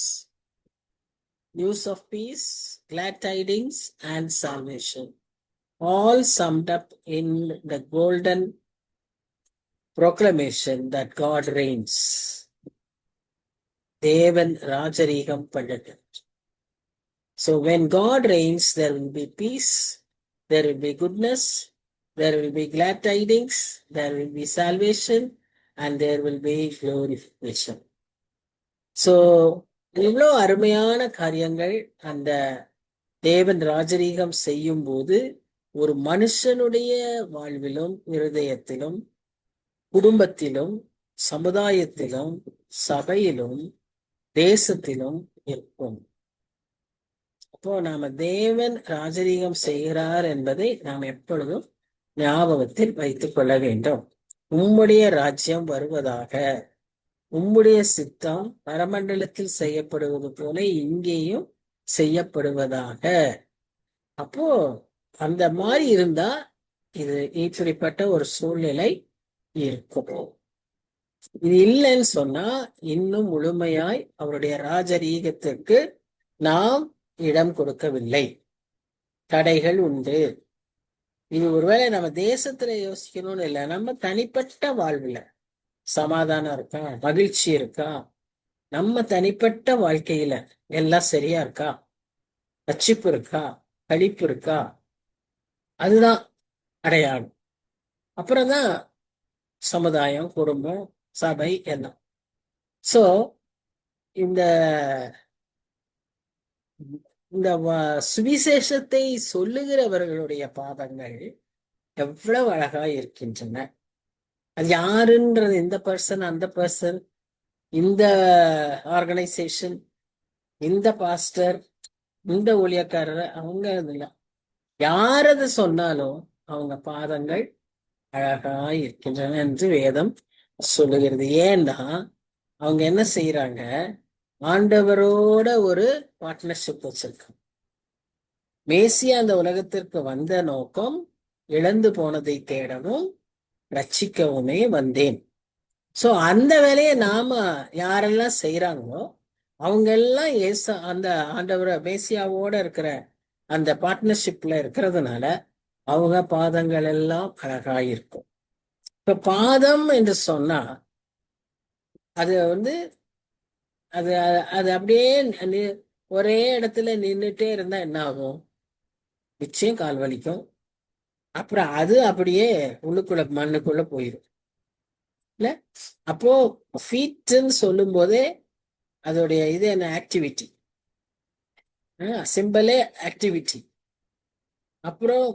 A: news of peace, glad tidings and salvation, all summed up in the golden proclamation that God reigns. தேவன் ராஜரீகம் பண்ணுகிறார். So when God reigns, there will be peace, there will be goodness, there will be glad tidings, there will be salvation, and there will be glorification. So இவ்வளோ அருமையான காரியங்கள் அந்த தேவன் ராஜரீகம் செய்யும் போது ஒரு மனுஷனுடைய வாழ்விலும், இருதயத்திலும், குடும்பத்திலும், சமுதாயத்திலும், சபையிலும், தேசத்திலும் இருக்கும். அப்போ நாம தேவன் ராஜரீகம் செய்கிறார் என்பதை நாம் எப்பொழுதும் ஞாபகத்தில் வைத்துக் கொள்ள வேண்டும். உம்முடைய ராஜ்யம் வருவதாக, உம்முடைய சித்தம் பரமண்டலத்தில் செய்யப்படுவது போல இங்கேயும் செய்யப்படுவதாக. அப்போ அந்த மாதிரி இருந்தா இது இப்படிப்பட்ட ஒரு சூழ்நிலை இருக்கும். இது இல்லைன்னு சொன்னா இன்னும் முழுமையாய் அவருடைய ராஜரீகத்திற்கு நாம் இடம் கொடுக்கவில்லை. தடைகள் உண்டு. இது ஒருவேளை நம்ம தேசத்துல யோசிக்கணும்னு இல்லை, நம்ம தனிப்பட்ட வாழ்வுல சமாதானம் இருக்கா, மகிழ்ச்சி இருக்கா, நம்ம தனிப்பட்ட வாழ்க்கையில எல்லாம் சரியா இருக்கா, ரட்சிப்பு இருக்கா, கழிப்பு இருக்கா, அதுதான் அடையாளம். அப்புறம்தான் சமுதாயம், குடும்பம், சபை எல்லாம். சோ இந்த இந்த சுவிசேஷத்தை சொல்லுகிறவர்களுடைய பாதங்கள் எவ்வளவு அழகா இருக்கின்றன. அது யாருன்றது, இந்த பர்சன், அந்த பர்சன், இந்த ஆர்கனைசேஷன், இந்த பாஸ்டர், இந்த ஊழியக்காரர், அவங்க இதெல்லாம் யாரது சொன்னாலும் அவங்க பாதங்கள் அழகா இருக்கின்றன என்று வேதம் சொல்லுகிறது. ஏன்னா அவங்க என்ன செய்யறாங்க, ஆண்டவரோட ஒரு பார்ட்னர்ஷிப் வச்சிருக்கோம். மேசியா அந்த உலகத்திற்கு வந்த நோக்கம் இழந்து போனதை தேடவும் ரட்சிக்கவுமே வந்தேன். சோ அந்த வேலையை நாம யாரெல்லாம் செய்யறாங்களோ அவங்க எல்லாம் அந்த ஆண்டவர மேசியாவோட இருக்கிற அந்த பார்ட்னர்ஷிப்ல இருக்கிறதுனால அவங்க பாதங்கள் எல்லாம் அழகாயிருக்கும். இப்ப பாதம் என்று சொன்னா அது அது அது அப்படியே ஒரே இடத்துல நின்றுட்டே இருந்தா என்ன ஆகும்? நிச்சயம் கால் வலிக்கும். அப்புறம் அது அப்படியே உள்ளுக்குள்ள மண்ணுக்குள்ள போயிடும் இல்ல. அப்போ ஃபீட்னு சொல்லும் போதே அதோடைய இது என்ன? ஆக்டிவிட்டி. சிம்பிளே ஆக்டிவிட்டி. அப்புறம்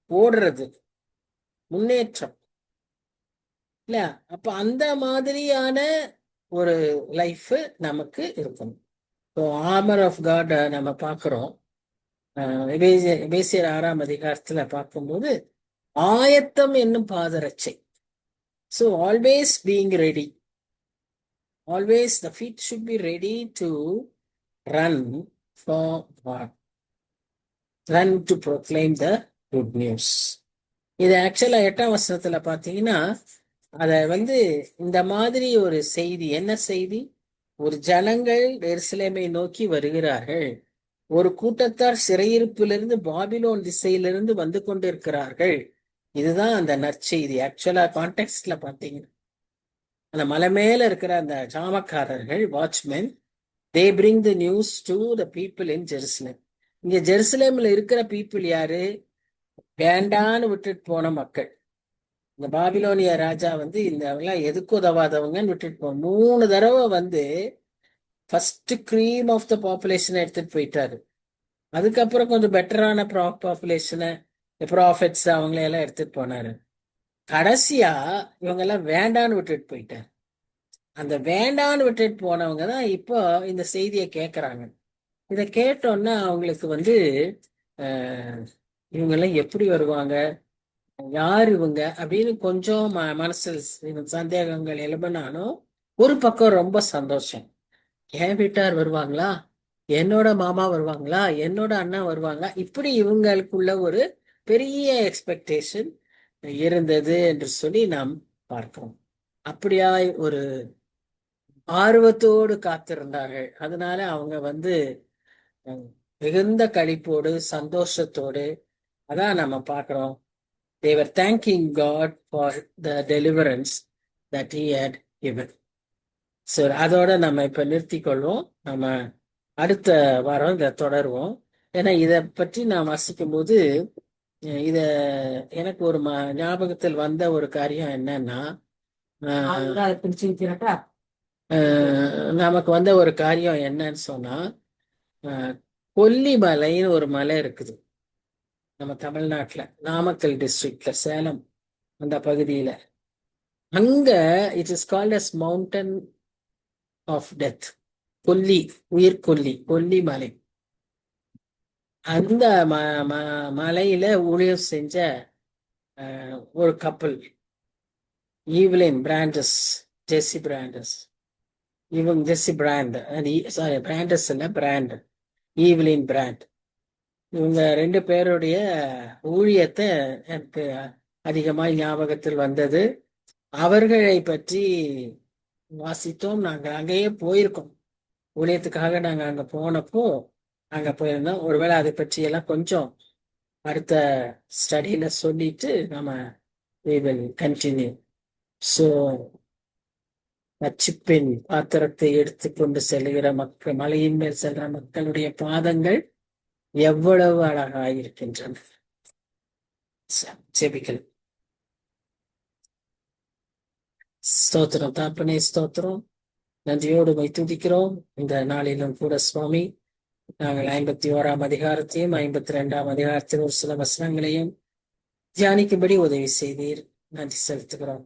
A: ஓடுறது, முன்னேற்றம் இல்ல. அப்ப அந்த மாதிரியான ஒரு லைஃப் நமக்கு இருக்கணும். இப்போ ஆர்மர் ஆஃப் காட் நம்ம பார்க்கிறோம். எபேசியர் 6ஆம் அதிகாரத்துல பார்க்கும்போது ஆயத்தம் என்னும் பாதரட்சை. So always being ready. Always the feet should be ready to run for God, run to proclaim the good news. இது ஆக்சுவலா 8ஆம் வசனத்துல பார்த்தீங்கன்னா அத இந்த மாதிரி ஒரு செய்தி. என்ன செய்தி? ஒரு ஜனங்கள் எருசலேமை நோக்கி வருகிறார்கள், ஒரு கூட்டத்தார் சிறையிருப்பிலிருந்து பாபிலோன் திசையிலிருந்து வந்து கொண்டிருக்கிறார்கள். இதுதான் அந்த நற்செய்தி. ஆக்சுவலா கான்டெக்ட்ல பார்த்தீங்கன்னா அந்த மலை மேல இருக்கிற அந்த ஜாமக்காரர்கள், watchmen, they bring the news to the people in Jerusalem. இங்க ஜெருசலேம்ல இருக்கிற பீப்புள் யாரு? வேண்டான்னு விட்டுட்டு போன மக்கள். இந்த பாபிலோனிய ராஜா இந்த எதுக்கு உதவாதவங்கன்னு விட்டுட்டு போன 3 தடவை ஃபர்ஸ்ட் கிரீம் ஆஃப் த பாப்புலேஷனை எடுத்துட்டு போயிட்டாரு. அதுக்கப்புறம் கொஞ்சம் பெட்டரான பாப்புலேஷனை, ப்ராஃபிட்ஸ் அவங்களையெல்லாம் எடுத்துட்டு போனாரு. கடைசியா இவங்க எல்லாம் வேண்டான்னு விட்டுட்டு போயிட்டாரு. அந்த வேண்டான்னு விட்டுட்டு போனவங்க தான் இப்போ இந்த செய்தியை கேட்கறாங்க. இதை கேட்டோன்னா அவங்களுக்கு இவங்க எல்லாம் எப்படி வருவாங்க, யார் இவங்க அப்படின்னு கொஞ்சம் மனசில் சந்தேகங்கள் எழுப்பினாலும் ஒரு பக்கம் ரொம்ப சந்தோஷம். என் வீட்டார் வருவாங்களா, என்னோட மாமா வருவாங்களா, என்னோட அண்ணா வருவாங்களா, இப்படி இவங்களுக்குள்ள ஒரு பெரிய எக்ஸ்பெக்டேஷன் இருந்தது என்று சொல்லி நாம் பார்க்கிறோம். அப்படியாய் ஒரு ஆர்வத்தோடு காத்திருந்தார்கள். அதனால அவங்க மிகுந்த களிப்போடு சந்தோஷத்தோடு அதான் நம்ம பார்க்கிறோம். They were thanking God for the deliverance that he had given. So அதோட நம்ம இப்ப நிறுத்திக்கொள்வோம். நம்ம அடுத்த வாரம் இதை தொடருவோம். ஏன்னா இதை பற்றி நான் வாசிக்கும் போது இத எனக்கு ஒரு ஞாபகத்தில் வந்த ஒரு காரியம் என்னன்னா, நமக்கு ஒரு காரியம் என்னன்னு சொன்னா, கொல்லிமலைன்னு ஒரு மலை இருக்குது நம்ம தமிழ்நாட்டுல, நாமக்கல் டிஸ்ட்ரிக்ட்ல, சேலம் அந்த பகுதியில. அங்க it is called as mountain of death. உயிர்கொல்லி, கொல்லிமலை. அந்த மலையில ஊழியம் செஞ்ச ஒரு கப்பல், ஈவ்லின் பிராண்டஸ், ஜெஸ்ஸி பிராண்டஸ். இவங்க ஜெஸ்ஸி பிராண்ட், சாரி பிராண்டஸ் இல்ல, பிராண்ட், ஈவ்லின் பிராண்ட். இவங்க 2 பேருடைய ஊழியத்தை எனக்கு அதிகமாய் ஞாபகத்தில் வந்தது. அவர்களை பற்றி வாசித்தோம். நாங்கள் அங்கேயே போயிருக்கோம் ஊழியத்துக்காக. நாங்க அங்க போனப்போ அங்க போயிருந்தோம். ஒருவேளை அதை பற்றி எல்லாம் கொஞ்சம் அடுத்த ஸ்டடியில சொல்லிட்டு நம்ம we will continue. ஸோ ரட்சிப்பின் பாத்திரத்தை எடுத்துக்கொண்டு செல்கிற மக்கள், மலையின் மேல் செல்ற மக்களுடைய பாதங்கள் எவ்வளவு அழகாயிருக்கின்றன. செபிகள். ஸ்தோத்திரம் தாப்பனே, ஸ்தோத்திரம். நன்றியோடு துதிக்கிறோம். இந்த நாளிலும் கூட சுவாமி, நாங்கள் 51ஆம் அதிகாரத்தையும் 52ஆம் அதிகாரத்தின் ஒரு சில வசனங்களையும் தியானிக்கும்படி உதவி செய்தீர். நன்றி செலுத்துகிறோம்.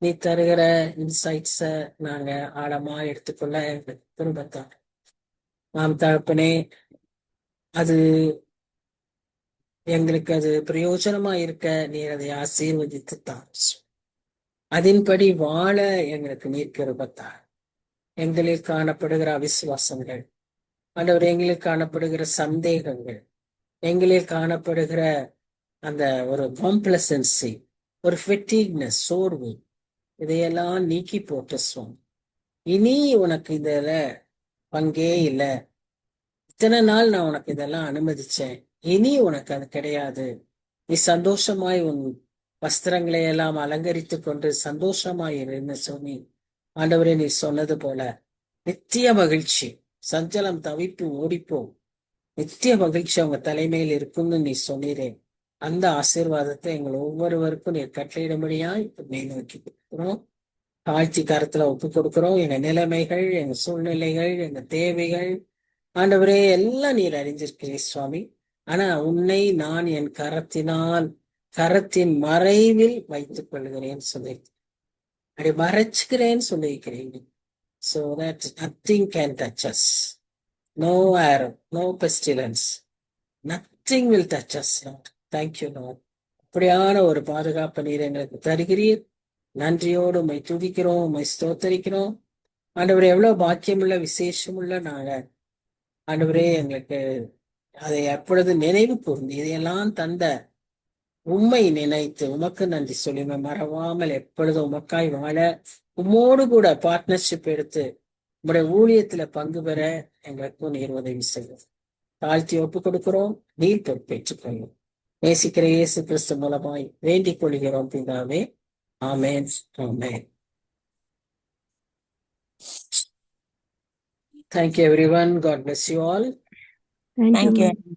A: நீ தருகிற இன்சைட்ஸ நாங்க ஆழமா எடுத்துக்கொள்ள எங்களுக்கு திரும்பத்தான் நாம் தகப்பனே, அது எங்களுக்கு அது பிரயோஜனமா இருக்க நீர் அதை ஆசீர்வதித்து தான், அதன்படி வாழ எங்களுக்கு நீர் கிருபத்தார். எங்களில் காணப்படுகிற அவிசுவாசங்கள், ஆண்டவரே எங்களில் காணப்படுகிற சந்தேகங்கள், எங்களில் காணப்படுகிற அந்த ஒரு காம்ப்ளசன்சி, ஒரு ஃபெட்டிக்னஸ், சோர்வு, இதையெல்லாம் நீக்கி போட்டு சுவாமி. இனி உனக்கு இதுல பங்கே இல்லை. இத்தனை நாள் நான் உனக்கு இதெல்லாம் அனுமதிச்சேன், இனி உனக்கு அது கிடையாது. நீ சந்தோஷமாய் உன் வஸ்திரங்களை எல்லாம் அலங்கரித்து கொண்டு சந்தோஷமாய் இருன்னு சொல்லி ஆண்டவரே நீ சொன்னது போல நித்திய மகிழ்ச்சி, சஞ்சலம் தவிப்பு ஓடிப்போம், நித்திய மகிழ்ச்சி அவங்க தலைமையில் இருக்கும்னு நீ சொன்னீரே. அந்த ஆசீர்வாதத்தை எங்கள் ஒவ்வொருவருக்கும் நீர் கட்டளையிடும்படியா இப்ப மேல் நோக்கி கொடுக்கிறோம். தாழ்த்தி கரத்துல ஒப்பு கொடுக்கிறோம். எங்க நிலைமைகள், எங்க சூழ்நிலைகள், எங்க தேவைகள், ஆண்டவரே எல்லாம் நீர் அறிஞ்சிருக்கிறீர் சுவாமி. ஆனா உன்னை நான் என் கரத்தின் மறைவில் வைத்துக் கொள்கிறேன் சொல்லி அப்படி மறைச்சுக்கிறேன்னு சொல்லியிருக்கிறீங்க. So that nothing can touch us. No arrow, no pestilence. Nothing will touch us, Lord. Thank you, Lord. அப்படியான ஒரு பாதுகாப்பு நீர் எங்களுக்கு தருகிறீர். நன்றியோடு உம்மை துதிக்கிறோம், உம்மை ஸ்தோத்தரிக்கிறோம். ஆண்டவரே எவ்வளவு பாக்கியமுள்ள விசேஷமுள்ள நாங்க. ஆண்டவரே எங்களுக்கு அதை எப்பொழுது நினைவு கூர்ந்து இதையெல்லாம் தந்த உம்மை நினைத்து உமக்கு நன்றி சொல்லி மறவாமல் எப்பொழுதும் உமக்காய் வாழ, உம்மோடு கூட பார்ட்னர்ஷிப் எடுத்து உங்களுடைய ஊழியத்துல பங்கு பெற எங்களுக்கும் நீர் உதவி செய்யும். தாழ்த்தி ஒப்பு கொடுக்கிறோம், நீர் பொறுப்பேற்றுக் கொள்ளும். நேசிக்கிற இயேசு கிறிஸ்து மூலமாய் வேண்டிக் கொள்கிறோம் பிதாவே. ஆமென், ஆமென். Thank you everyone. God bless you all.
B: Thank
C: Thank
B: you.
C: you.